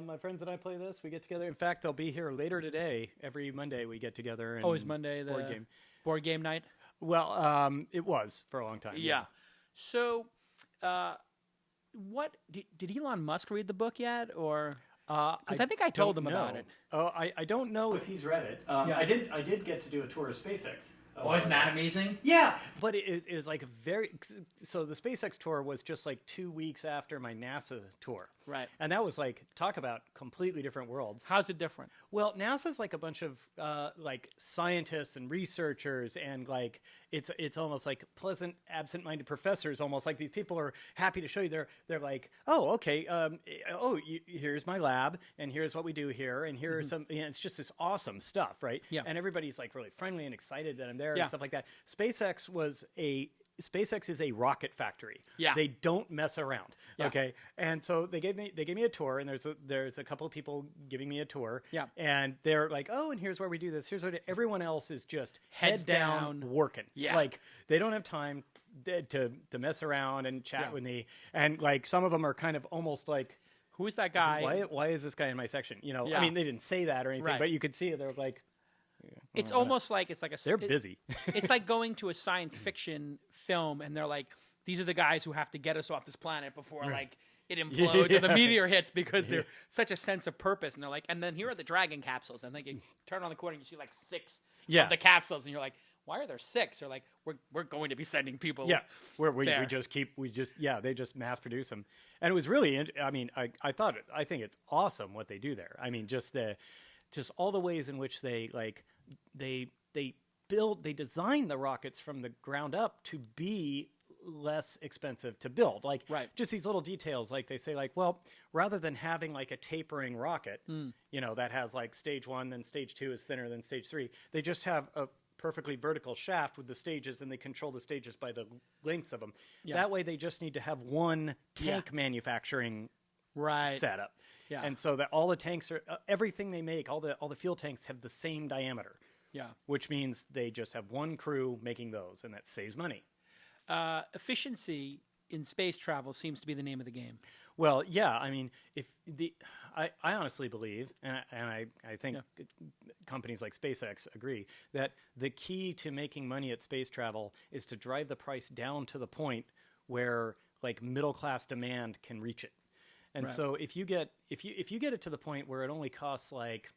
My friends and I play this. We get together. In fact, they'll be here later today. Every Monday we get together. And
Always Monday, the board game night.
Well, it was for a long time.
Yeah. So, what did Elon Musk read the book yet, or? Because I think I told him about it.
Oh, I don't know if he's read it.
Yeah.
I did get to do a tour of SpaceX.
Oh, isn't that amazing?
Yeah, but it was like a very. So the SpaceX tour was just like 2 weeks after my NASA tour.
Right.
And that was like, talk about completely different worlds.
How's it different?
Well, NASA's like a bunch of like scientists and researchers, and like it's almost like pleasant, absent-minded professors. Almost like these people are happy to show you. They're like, oh, okay, here's my lab, and here's what we do here, and here's some. You know, it's just this awesome stuff, right?
Yeah.
And everybody's like really friendly and excited that I'm there
Yeah.
and stuff like that. SpaceX is a rocket factory.
Yeah.
They don't mess around.
Yeah.
Okay. And so they gave me a tour, and there's a couple of people giving me a tour.
Yeah.
And they're like, oh, and here's where we do this. Here's what everyone else is just
Heads
head down working.
Yeah.
Like they don't have time to mess around and chat
Yeah.
with me. And like some of them are kind of almost like,
Who's that guy?
why is this guy in my section? You know,
Yeah.
I mean, they didn't say that or anything,
Right.
but you could see it. They're like,
It's almost like
they're busy.
It's like going to a science fiction film, and they're like, these are the guys who have to get us off this planet before like it implodes or the meteor hits, because they're such a sense of purpose. And they're like, and then here are the Dragon capsules, and then you turn on the corner and you see like 6
Yeah.
of the capsules, and you're like, why are there 6? They're like, we're going to be sending people.
Yeah, we
there.
they just mass produce them, and it was really. I mean, I think it's awesome what they do there. I mean, just all the ways in which they design the rockets from the ground up to be less expensive to build. Like
Right.
just these little details, like they say, like, well, rather than having like a tapering rocket, you know, that has like stage 1, then stage 2 is thinner than stage 3, they just have a perfectly vertical shaft with the stages, and they control the stages by the lengths of them.
Yeah.
That way they just need to have one tank manufacturing
Right.
setup.
Yeah.
And so that all the tanks are everything they make, all the fuel tanks have the same diameter.
Yeah.
Which means they just have one crew making those, and that saves money.
Efficiency in space travel seems to be the name of the game.
Well, yeah, I mean, I honestly believe, and I think companies like SpaceX agree, that the key to making money at space travel is to drive the price down to the point where like middle class demand can reach it. And
Right.
so if you get it to the point where it only costs like,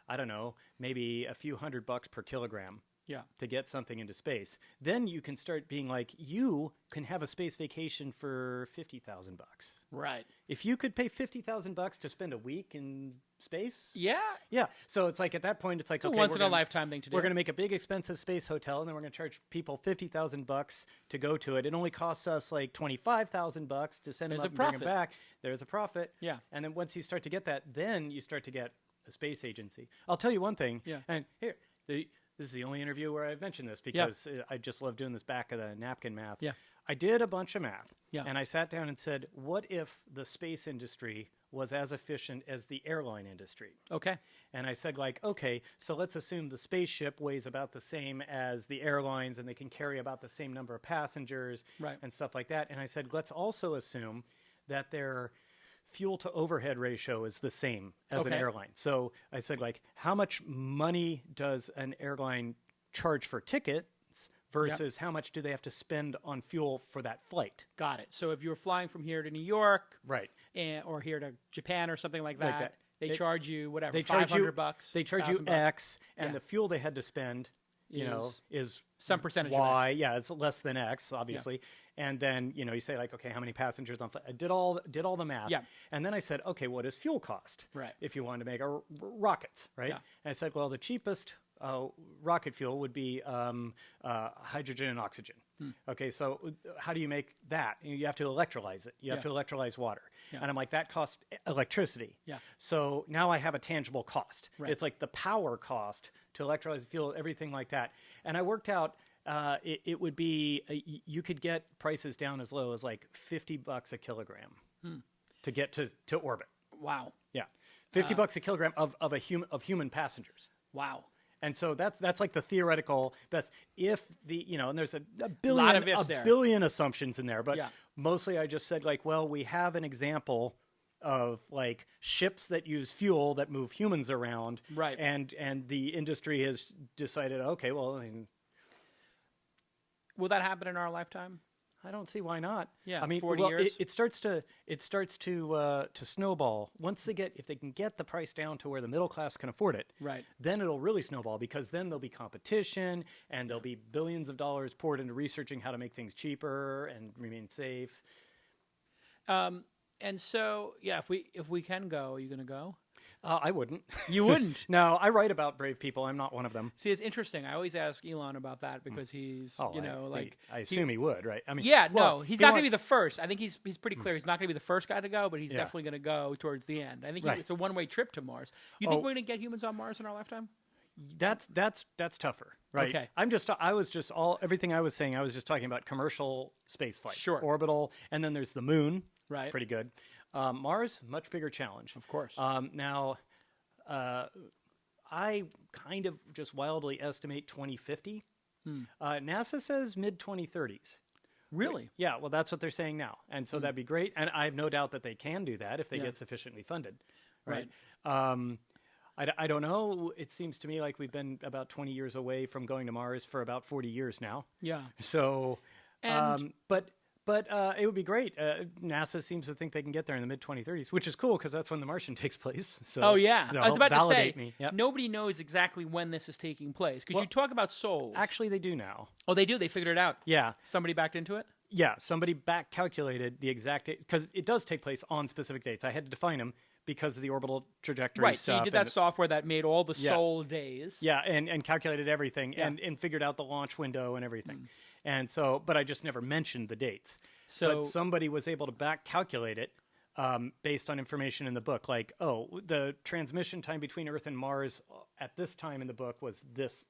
I don't know, maybe a few $100 per kilogram
Yeah.
to get something into space, then you can start being like, you can have a space vacation for $50,000.
Right.
If you could pay $50,000 to spend a week in space,
Yeah.
yeah. So it's like at that point, it's like,
It's a
okay,
once
we're
in a
gonna-
lifetime thing to do.
We're going to make a big expensive space hotel, and then we're going to charge people $50,000 to go to it. It only costs us like $25,000 to send them
There's
up
a
and bring them
profit.
back. There's a profit.
Yeah.
And then once you start to get that, then you start to get a space agency. I'll tell you one thing.
Yeah.
And here, this is the only interview where I've mentioned this because I just love doing this back of the napkin math.
Yeah.
I did a bunch of math.
Yeah.
And I sat down and said, what if the space industry was as efficient as the airline industry?
Okay.
And I said, like, okay, so let's assume the spaceship weighs about the same as the airlines, and they can carry about the same number of passengers
Right.
and stuff like that. And I said, let's also assume that their fuel to overhead ratio is the same as an
Okay.
airline. So I said, like, how much money does an airline charge for tickets versus how much do they have to spend on fuel for that flight?
Got it. So if you were flying from here to New York,
Right.
or here to Japan or something like
Like
that,
that.
they charge you whatever,
They charge you
$500.
They charge you
$1,000.
X, and
Yeah.
the fuel they had to spend, is
some percentage of
Y.
X.
Yeah, it's less than X, obviously. And then you say like, okay, how many passengers on flight? I did all the math.
Yeah.
And then I said, okay, what is fuel cost?
Right.
If you wanted to make rockets, right?
Yeah.
And I said, well, the cheapest rocket fuel would be hydrogen and oxygen. Okay, so how do you make that? You have to electrolyze it. You have to electrolyze water.
Yeah.
And I'm like, that costs electricity.
Yeah.
So now I have a tangible cost.
Right.
It's like the power cost to electrolyze the fuel, everything like that. And I worked out it would be, you could get prices down as low as like $50 a kilogram to get to orbit.
Wow.
Yeah. $50 a kilogram of human passengers.
Wow.
And so that's like the theoretical. That's if and there's a billion,
Lot of ifs there.
billion assumptions in there. But
Yeah.
mostly I just said like, well, we have an example of like ships that use fuel that move humans around.
Right.
And the industry has decided, okay, well,
Will that happen in our lifetime?
I don't see why not.
Yeah,
I mean,
40
well,
years.
It starts to snowball once if they can get the price down to where the middle class can afford it.
Right.
Then it'll really snowball because then there'll be competition and there'll be billions of dollars poured into researching how to make things cheaper and remain safe.
And so, yeah, if we can go, are you going to go?
I wouldn't.
You wouldn't?
No, I write about brave people. I'm not one of them.
See, it's interesting. I always ask Elon about that because he's,
I assume he would, right? I mean,
yeah,
well,
no, he's not going to be the first. I think he's pretty clear. He's not going to be the first guy to go, but he's definitely going to go towards the end. I think it's a one-way trip to Mars. You think we're going to get humans on Mars in our lifetime?
That's tougher, right?
Okay.
Everything I was saying, I was just talking about commercial space flight,
Sure.
orbital, and then there's the moon,
Right.
Pretty good. Mars, much bigger challenge,
Of course.
Now, I kind of just wildly estimate 2050. NASA says mid 2030s.
Really?
Yeah, well, that's what they're saying now, and so that'd be great. And I have no doubt that they can do that if they get sufficiently funded, right? I don't know. It seems to me like we've been about 20 years away from going to Mars for about 40 years now.
Yeah.
So,
And-
but it would be great. NASA seems to think they can get there in the mid 2030s, which is cool because that's when The Martian takes place. So
Oh yeah,
they'll
I was about to say
validate me. Yep.
nobody knows exactly when this is taking place because you talk about souls.
Actually, they do now.
Oh, they do. They figured it out.
Yeah.
Somebody backed into it.
Yeah, somebody back calculated the exact date because it does take place on specific dates. I had to define them because of the orbital trajectory
Right.
stuff.
So you did that software that made all the soul days.
Yeah, and calculated everything and figured out the launch window and everything. And so, but I just never mentioned the dates.
So
but somebody was able to back calculate it based on information in the book. Like, the transmission time between Earth and Mars at this time in the book was this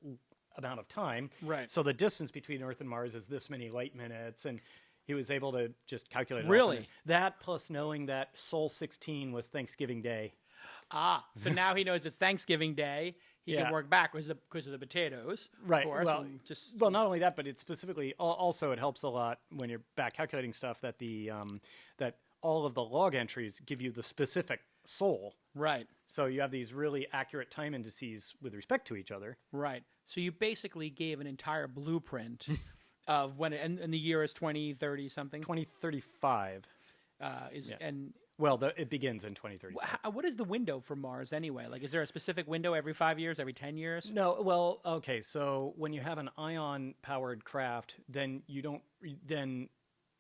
amount of time.
Right.
So the distance between Earth and Mars is this many light minutes, and he was able to just calculate it.
Really?
That plus knowing that Sol 16 was Thanksgiving Day.
So now he knows it's Thanksgiving Day. He
Yeah.
can work backwards because of the potatoes.
Right.
Of course.
Well, not only that, but it specifically also it helps a lot when you're back calculating stuff that that all of the log entries give you the specific sol.
Right.
So you have these really accurate time indices with respect to each other.
Right. So you basically gave an entire blueprint of when and the year is 2030 something.
2035.
And
well, it begins in 2030.
what is the window for Mars anyway? Like, is there a specific window every 5 years, every 10 years?
No, well, okay. So when you have an ion-powered craft, then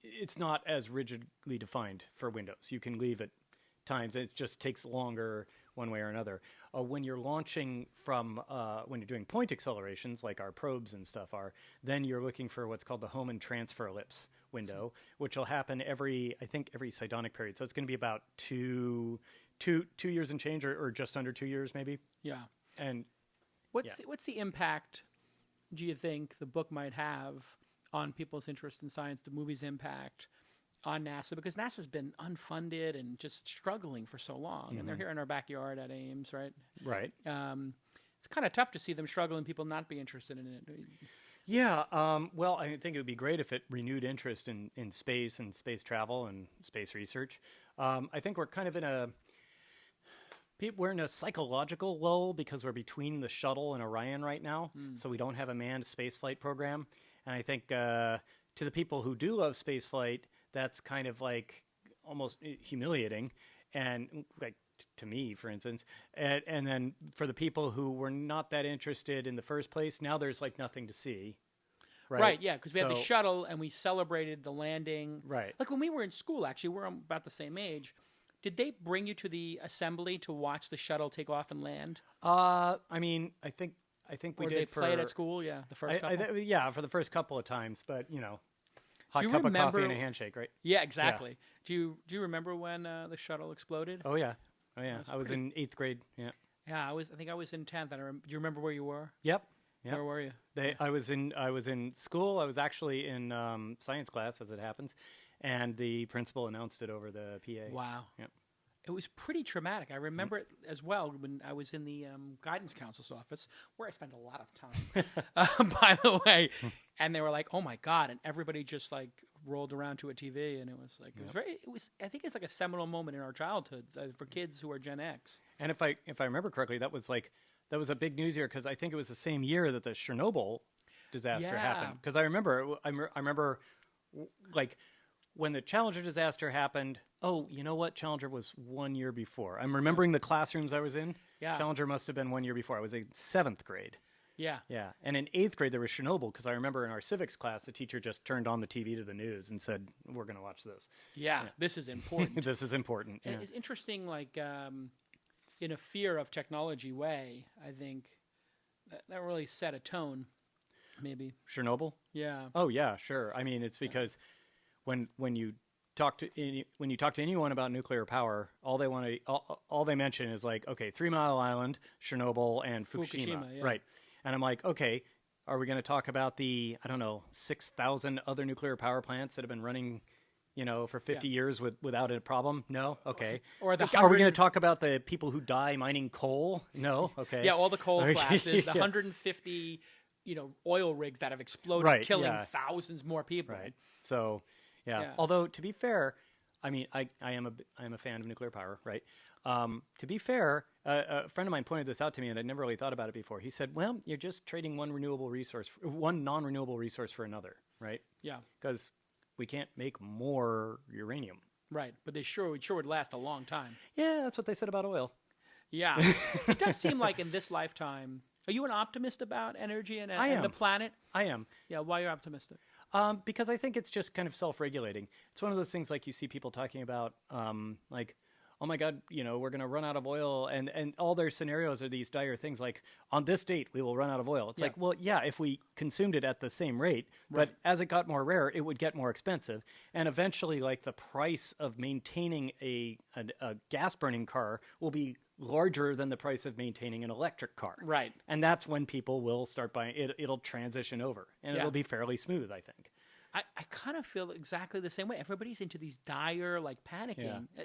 it's not as rigidly defined for windows. You can leave it times. It just takes longer one way or another. When you're launching from, when you're doing point accelerations, like our probes and stuff are, then you're looking for what's called the Hohmann transfer ellipse window, which will happen every Sidonic period. So it's going to be about two years and change, or just under 2 years, maybe.
Yeah.
And
what's the impact, do you think, the book might have on people's interest in science, the movie's impact on NASA? Because NASA's been unfunded and just struggling for so long, and they're here in our backyard at Ames, right?
Right.
It's kind of tough to see them struggle and people not be interested in it.
Yeah. Well, I think it would be great if it renewed interest in space and space travel and space research. I think we're kind of we're in a psychological lull because we're between the shuttle and Orion right now, so we don't have a manned spaceflight program. And I think to the people who do love spaceflight, that's kind of like almost humiliating, and like to me, for instance. And then for the people who were not that interested in the first place, now there's like nothing to see.
Right, yeah, because we had the shuttle and we celebrated the landing.
Right.
Like when we were in school, actually, we're about the same age. Did they bring you to the assembly to watch the shuttle take off and land?
I mean, I think we
or
did.
They play it at school, yeah, the first couple.
Yeah, for the first couple of times, but hot cup of coffee and a handshake, right?
Yeah, exactly. Yeah. Do you remember when the shuttle exploded?
Oh yeah. I was in 8th grade. Yeah.
Yeah, I think I was in 10th. Do you remember where you were?
Yep.
Where were you?
I was in school. I was actually in science class, as it happens, and the principal announced it over the PA.
Wow.
Yep.
It was pretty traumatic. I remember it as well when I was in the guidance counsel's office, where I spent a lot of time, by the way. And they were like, "Oh my God!" And everybody just like rolled around to a TV, and it was like I think it's like a seminal moment in our childhoods for kids who are Gen X.
And if I remember correctly, that was a big news year because I think it was the same year that the Chernobyl disaster happened. Because I remember like when the Challenger disaster happened. Oh, you know what? Challenger was 1 year before. I'm remembering the classrooms I was in.
Yeah.
Challenger must have been 1 year before. I was in 7th grade.
Yeah.
Yeah. And in 8th grade, there was Chernobyl, because I remember in our civics class, the teacher just turned on the TV to the news and said, we're going to watch this.
Yeah, this is important.
This is important.
And it's interesting, like, in a fear of technology way, I think that really set a tone, maybe.
Chernobyl?
Yeah.
Oh, yeah, sure. I mean, it's because when you talk to anyone about nuclear power, all they mention is like, okay, 3 Mile Island, Chernobyl, and Fukushima.
Yeah.
Right. And I'm like, okay, are we going to talk about the, I don't know, 6,000 other nuclear power plants that have been running, for 50 years without a problem? No? Okay.
Or
Are we going to talk about the people who die mining coal? No? Okay.
Yeah, all the coal classes, the 150, oil rigs that have exploded, killing thousands more people.
Right. So, yeah. Although, to be fair, I mean, I am a fan of nuclear power, right? To be fair, a friend of mine pointed this out to me, and I'd never really thought about it before. He said, well, you're just trading one non-renewable resource for another, right?
Yeah.
Because we can't make more uranium.
Right, but it sure would last a long time.
Yeah, that's what they said about oil.
Yeah. It does seem like in this lifetime, are you an optimist about energy and the planet?
I am.
Yeah, why are you optimistic?
Because I think it's just kind of self-regulating. It's one of those things like you see people talking about, like, oh my God, we're going to run out of oil. And all their scenarios are these dire things like, on this date, we will run out of oil. It's like, well, yeah, if we consumed it at the same rate, but as it got more rare, it would get more expensive. And eventually, like, the price of maintaining a gas-burning car will be larger than the price of maintaining an electric car.
Right.
And that's when people will start buying it. It'll transition over, and it'll be fairly smooth, I think.
I kind of feel exactly the same way. Everybody's into these dire, like, panicking. Yeah.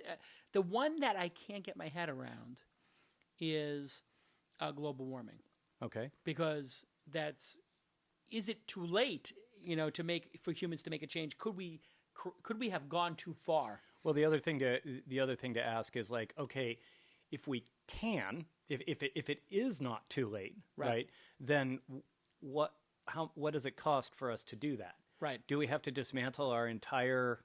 The one that I can't get my head around is global warming.
Okay.
Because is it too late, for humans to make a change? Could we have gone too far?
Well, the other thing to ask is like, okay, if we can, if it is not too late, right? Then what does it cost for us to do that?
Right.
Do we have to dismantle our entire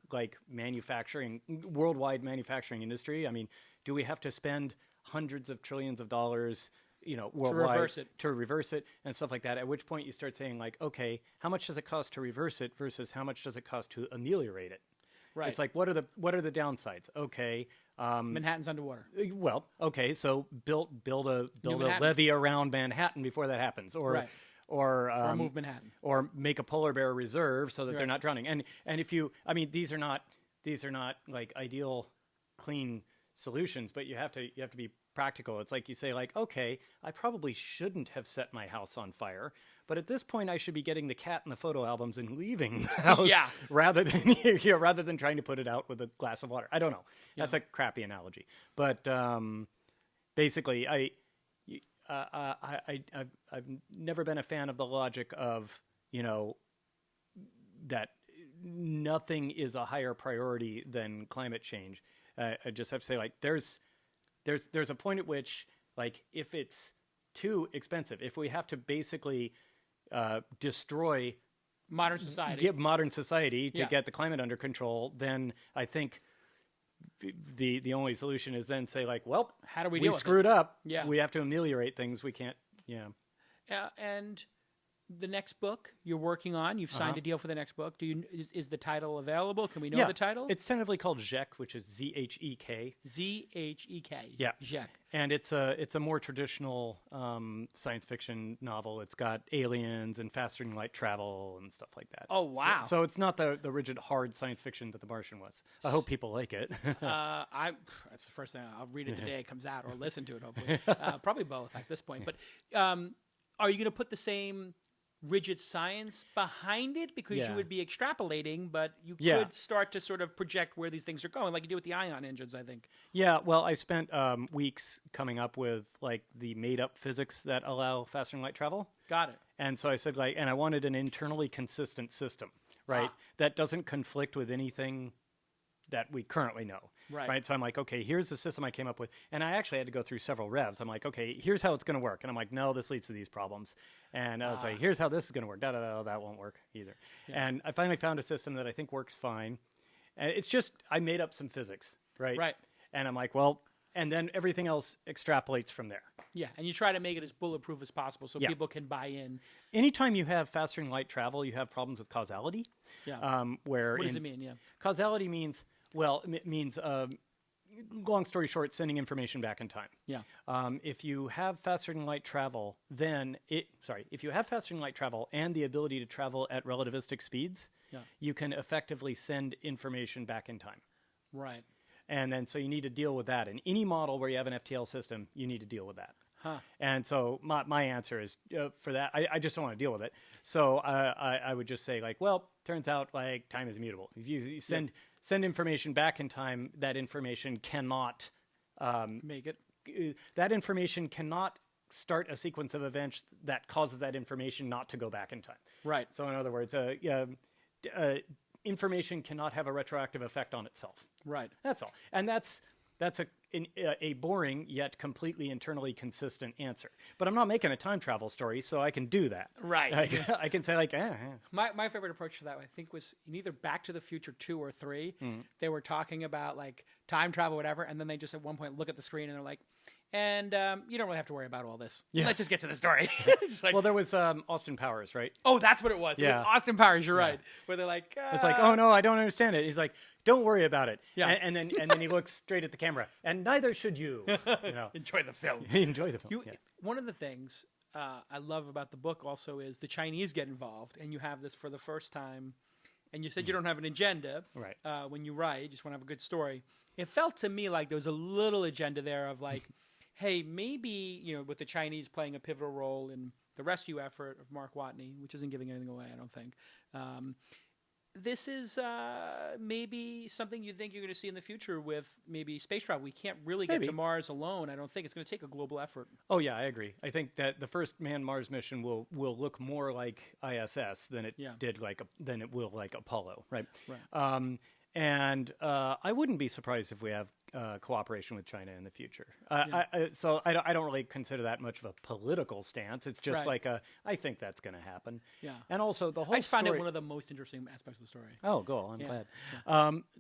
worldwide manufacturing industry? I mean, do we have to spend hundreds of trillions of dollars, worldwide to reverse it and stuff like that? At which point you start saying like, okay, how much does it cost to reverse it versus how much does it cost to ameliorate it?
Right.
It's like, what are the downsides? Okay.
Manhattan's underwater.
Well, okay. So build a levee around Manhattan before that happens, or
move Manhattan,
or make a polar bear reserve so that they're not drowning. And if these are not like ideal, clean solutions, but you have to be practical. It's like you say like, okay, I probably shouldn't have set my house on fire, but at this point I should be getting the cat in the photo albums and leaving the house rather than trying to put it out with a glass of water. I don't know. That's a crappy analogy, but basically I've never been a fan of the logic of, that nothing is a higher priority than climate change. I just have to say, like, there's a point at which, like, if it's too expensive, if we have to basically destroy
modern society
to get the climate under control, then I think the only solution is then say like, well,
how do we
screwed up.
Yeah.
We have to ameliorate things. We can't. Yeah.
And the next book you're working on, you've signed a deal for the next book. Is the title available? Can we know the title?
It's tentatively called Zhek, which is Zhek.
Zhek.
Yeah.
Zhek.
And it's a more traditional science fiction novel. It's got aliens and faster than light travel and stuff like that.
Oh wow!
So it's not the rigid hard science fiction that The Martian was. I hope people like it.
That's the first thing I'll read it the day it comes out, or listen to it. Hopefully, probably both at this point. But are you going to put the same rigid science behind it, because you would be extrapolating, but you could start to sort of project where these things are going, like you do with the ion engines, I think.
Yeah, well, I spent weeks coming up with like the made-up physics that allow faster than light travel.
Got it.
And so I said and I wanted an internally consistent system, right? That doesn't conflict with anything that we currently know. Right. So I'm like, okay, here's the system I came up with. And I actually had to go through several revs. I'm like, okay, here's how it's going to work. And I'm like, no, this leads to these problems. And I was like, here's how this is going to work. That won't work either. Yeah. And I finally found a system that I think works fine. And it's just, I made up some physics, right?
Right.
And I'm like, well, and then everything else extrapolates from there.
Yeah, and you try to make it as bulletproof as possible so
Yeah.
people can buy in.
Anytime you have faster than light travel, you have problems with causality.
Yeah.
Where
What does it mean? Yeah.
Causality means, well, it means, long story short, sending information back in time.
Yeah.
If you have faster than light travel, if you have faster than light travel and the ability to travel at relativistic speeds,
Yeah.
you can effectively send information back in time.
Right.
And then so you need to deal with that. In any model where you have an FTL system, you need to deal with that.
Huh.
And so my answer is for that, I just don't want to deal with it. So I would just say like, well, turns out like time is immutable. If you send information back in time, that information cannot
Make it.
that information cannot start a sequence of events that causes that information not to go back in time.
Right.
So in other words, information cannot have a retroactive effect on itself.
Right.
That's all. And that's a boring yet completely internally consistent answer. But I'm not making a time travel story, so I can do that.
Right.
I can say like,
My favorite approach to that, I think, was in either Back to the Future 2 or 3. They were talking about like time travel, whatever, and then they just at one point look at the screen and they're like, and you don't really have to worry about all this.
Yeah.
Let's just get to the story. It's like,
well, there was Austin Powers, right?
oh, that's what it was. It
Yeah.
was Austin Powers. You're right. Where they're like,
It's like, oh no, I don't understand it. He's like, don't worry about it.
Yeah.
And then he looks straight at the camera, and neither should you. You know,
enjoy the film.
enjoy the film. Yeah.
One of the things I love about the book also is the Chinese get involved, and you have this for the first time. And you said you don't have an agenda
Right.
When you write. You just want to have a good story. It felt to me like there was a little agenda there of like, hey, maybe, with the Chinese playing a pivotal role in the rescue effort of Mark Watney, which isn't giving anything away, I don't think. This is maybe something you think you're going to see in the future with maybe space travel. We can't really get
Maybe.
to Mars alone. I don't think it's going to take a global effort.
Oh yeah, I agree. I think that the first manned Mars mission will look more like ISS than it did than it will like Apollo, right?
Right.
And I wouldn't be surprised if we have cooperation with China in the future. So I don't really consider that much of a political stance. It's just
Right.
like I think that's going to happen.
Yeah.
And also the whole
I just find it
story-
one of the most interesting aspects of the story.
Oh, cool! I'm
Yeah.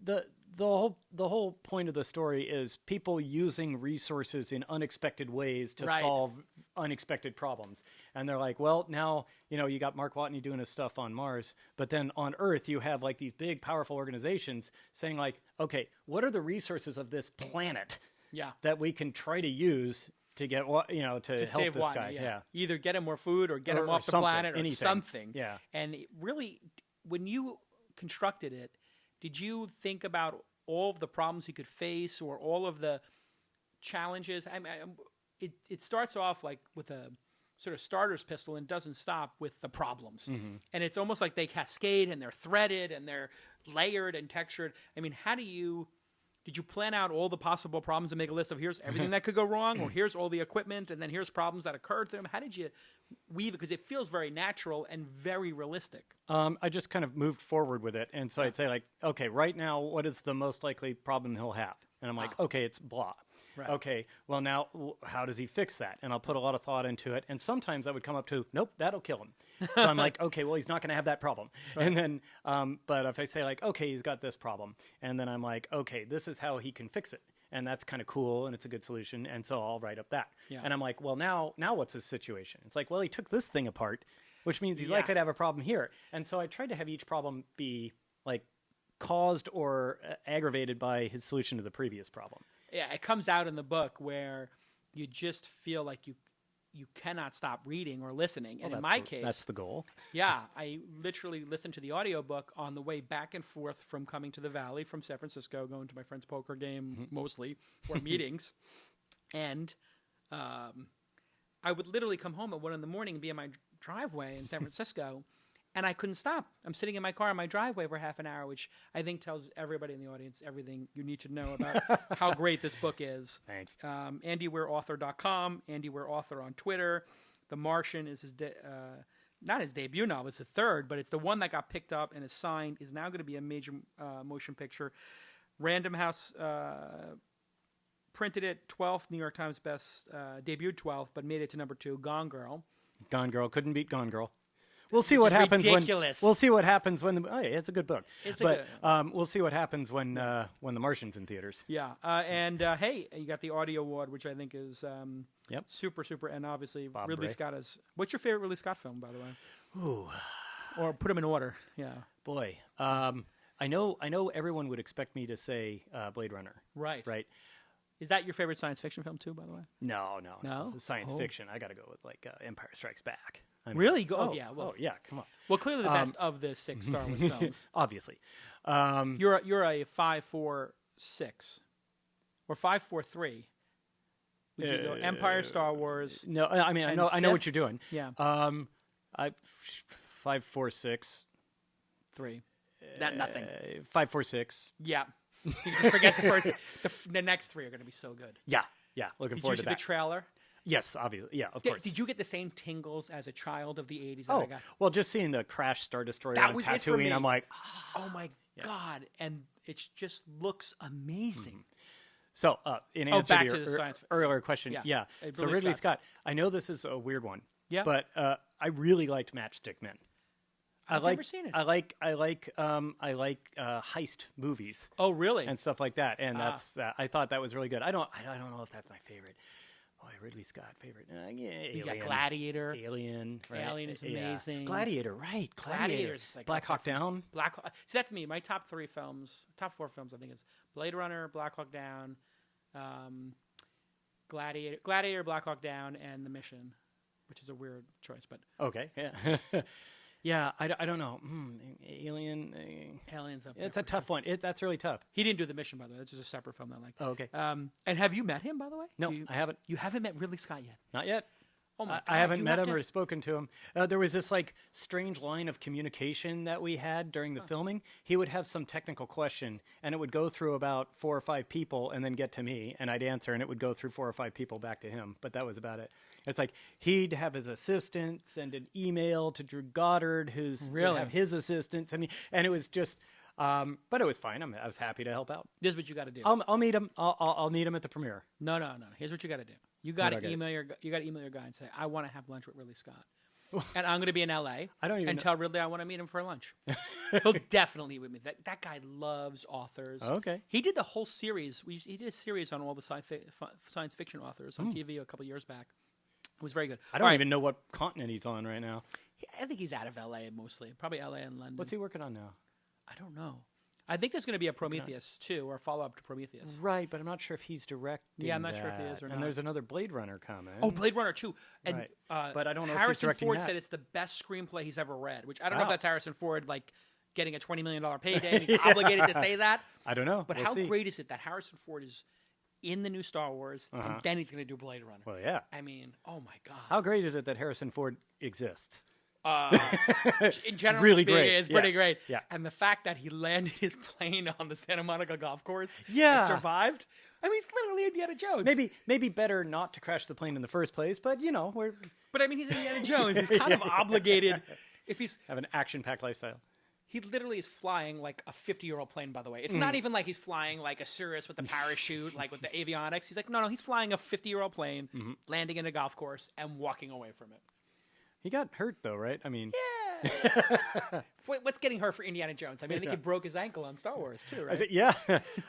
glad. The whole point of the story is people using resources in unexpected ways to
Right.
solve unexpected problems. And they're like, well, now you got Mark Watney doing his stuff on Mars, but then on Earth you have like these big, powerful organizations saying like, okay, what are the resources of this planet
Yeah.
that we can try to use to get to help
save
this
Watney,
guy?
yeah. Either get him more food or get
Or-
him
or
off the
something,
planet or
anything.
something.
Yeah.
And it really, when you constructed it, did you think about all of the problems he could face or all of the challenges? It starts off like with a sort of starter's pistol and doesn't stop with the problems.
Mm-hmm.
And it's almost like they cascade and they're threaded and they're layered and textured. I mean, did you plan out all the possible problems and make a list of here's everything that could go wrong, or here's all the equipment, and then here's problems that occurred to them? How did you weave it? Because it feels very natural and very realistic.
I just kind of moved forward with it. And so I'd say like, okay, right now, what is the most likely problem he'll have? And I'm like, okay, it's blah.
Right.
Okay, well now, how does he fix that? And I'll put a lot of thought into it. And sometimes I would come up to, nope, that'll kill him. So I'm like, okay, well, he's not going to have that problem. Right. And then, but if I say like, okay, he's got this problem. And then I'm like, okay, this is how he can fix it. And that's kind of cool, and it's a good solution. And so I'll write up that.
Yeah.
And I'm like, well, now what's his situation? It's like, well, he took this thing apart, which means he's
Yeah.
likely to have a problem here. And so I tried to have each problem be like caused or aggravated by his solution to the previous problem.
Yeah, it comes out in the book where you just feel like you cannot stop reading or listening. And in my case,
that's the goal.
yeah, I literally listened to the audiobook on the way back and forth from coming to the Valley from San Francisco, going to my friend's poker game mostly, or meetings. And I would literally come home at 1 a.m. and be in my driveway in San Francisco, and I couldn't stop. I'm sitting in my car in my driveway for half an hour, which I think tells everybody in the audience everything you need to know about how great this book is.
Thanks.
AndyWeirAuthor.com, Andy Weir Author on Twitter. The Martian is his not his debut novel, it's the third, but it's the one that got picked up and is signed, is now going to be a major motion picture. Random House printed it 12th, New York Times best, debuted 12th, but made it to number 2, Gone Girl.
Gone Girl couldn't beat Gone Girl. We'll see
Which
what
is
happens
ridiculous.
when. We'll see what happens when oh, yeah, it's a good book.
It's a
but
good-
we'll see what happens when The Martian's in theaters.
Yeah, and hey, you got the audio award, which I think is
Yep.
Super, and obviously
Bob
Ridley
Bray.
Scott is. What's your favorite Ridley Scott film, by the way?
Ooh,
Or put them in order. Yeah.
boy. I know everyone would expect me to say Blade Runner.
Right.
Right.
Is that your favorite science fiction film too, by the way?
No.
No?
This is science
Oh.
fiction. I got to go with like Empire Strikes Back. I mean,
Really? Yeah. Well,
yeah. Come on.
well, clearly the best of the 6 Star Wars films.
Obviously.
You're a 5-4-6 or 5-4-3. Would you go Empire, Star Wars?
No, I mean I
And
know
Sith?
what you're doing.
Yeah.
I 5, 4, 6.
3. That nothing.
5, 4, 6.
Yeah. You just forget the first. The next 3 are going to be so good.
Yeah. Looking
Did you
forward
see
to
the
that.
trailer?
Yes, obviously. Yeah, of course.
Did you get the same tingles as a child of the 80s?
Oh, well, just seeing the crash Star Destroyer
That
on
was it for me.
Tatooine, I'm like,
oh my God. And it just looks amazing.
so in answer
back
to
to
your
the science
earlier question,
Yeah.
yeah. So
Ridley
Ridley
Scott.
Scott, I know this is a weird one,
Yeah.
but I really liked Matchstick Men.
I've never seen it.
I like heist movies
Oh, really?
and stuff like that, and that's that. I thought that was really good. I don't know if that's my favorite. Boy, Ridley Scott favorite. Yeah,
You got
Alien.
Gladiator.
Alien. Right?
Alien is
Yeah.
amazing.
Gladiator, right?
Gladiator's like
Black
up
Hawk
there for-
Down.
See, that's me. My top 4 films, I think, is Blade Runner, Black Hawk Down, Gladiator, Black Hawk Down, and The Mission, which is a weird choice, but
Okay, yeah. Yeah, I don't know. Alien.
Aliens up there.
It's a tough one. That's really tough.
He didn't do The Mission, by the way. That's just a separate film that I like.
Oh, okay.
And have you met him, by the way?
No, I haven't.
You haven't met Ridley Scott yet?
Not yet.
Oh my God!
I haven't
you
met
have
him
to-
or spoken to him. There was this like strange line of communication that we had during the filming. He would have some technical question, and it would go through about 4 or 5 people, and then get to me, and I'd answer, and it would go through 4 or 5 people back to him. But that was about it. It's like he'd have his assistant send an email to Drew Goddard, who's would
Really?
have his assistants. I mean, and it was just. But it was fine. I was happy to help out.
This is what you got to do.
I'll meet him. I'll meet him at the premiere.
No. Here's what you got to do. You got to
Okay.
email your guy and say, I want to have lunch with Ridley Scott. And I'm going to be in LA.
I don't even
and
know-
tell Ridley I want to meet him for lunch. He'll definitely eat with me. That guy loves authors.
Okay.
He did the whole series. He did a series on all the science fiction authors on TV a couple years back. It was very good.
I don't even know what continent he's on right now.
I think he's out of LA mostly. Probably LA and London.
What's he working on now?
I don't know. I think there's going to be a Prometheus too, or a follow-up to Prometheus.
Right, but I'm not sure if he's directing.
Yeah, I'm not sure if he is or
And
not.
there's another Blade Runner coming.
Oh, Blade Runner 2. And
Right. But I don't know if he's
Harrison
directing
Ford
that.
said it's the best screenplay he's ever read, which I don't know if
Wow.
that's Harrison Ford like getting a $20 million payday and he's obligated to say that.
I don't know.
But
We'll
how
see.
great is it that Harrison Ford is in the new Star Wars and then he's going to do Blade Runner?
Well, yeah.
I mean, oh my God.
How great is it that Harrison Ford exists?
In general,
really
speaking,
great.
it's pretty
Yeah.
great.
Yeah.
And the fact that he landed his plane on the Santa Monica golf course
Yeah.
and survived. I mean, he's literally Indiana Jones.
Maybe better not to crash the plane in the first place, but we're
But I mean, he's Indiana Jones. He's kind of obligated. If he's
have an action-packed lifestyle.
He literally is flying like a 50-year-old plane, by the way. It's not even like he's flying like a Cirrus with the parachute, like with the avionics. He's like, no, he's flying a 50-year-old plane, landing in a golf course, and walking away from it.
He got hurt though, right? I mean,
What's getting hurt for Indiana Jones? I mean, I think he broke his ankle on Star Wars too, right?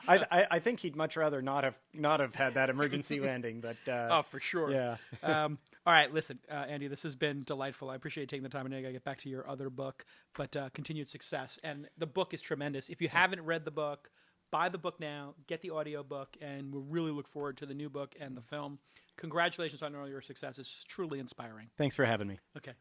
I think he'd much rather not have had that emergency landing, but
Oh, for sure.
yeah.
All right, listen, Andy, this has been delightful. I appreciate you taking the time, and I got to get back to your other book, but continued success. And the book is tremendous. If you haven't read the book, buy the book now, get the audio book, and we really look forward to the new book and the film. Congratulations on all your success. It's truly inspiring.
Thanks for having me.
Okay.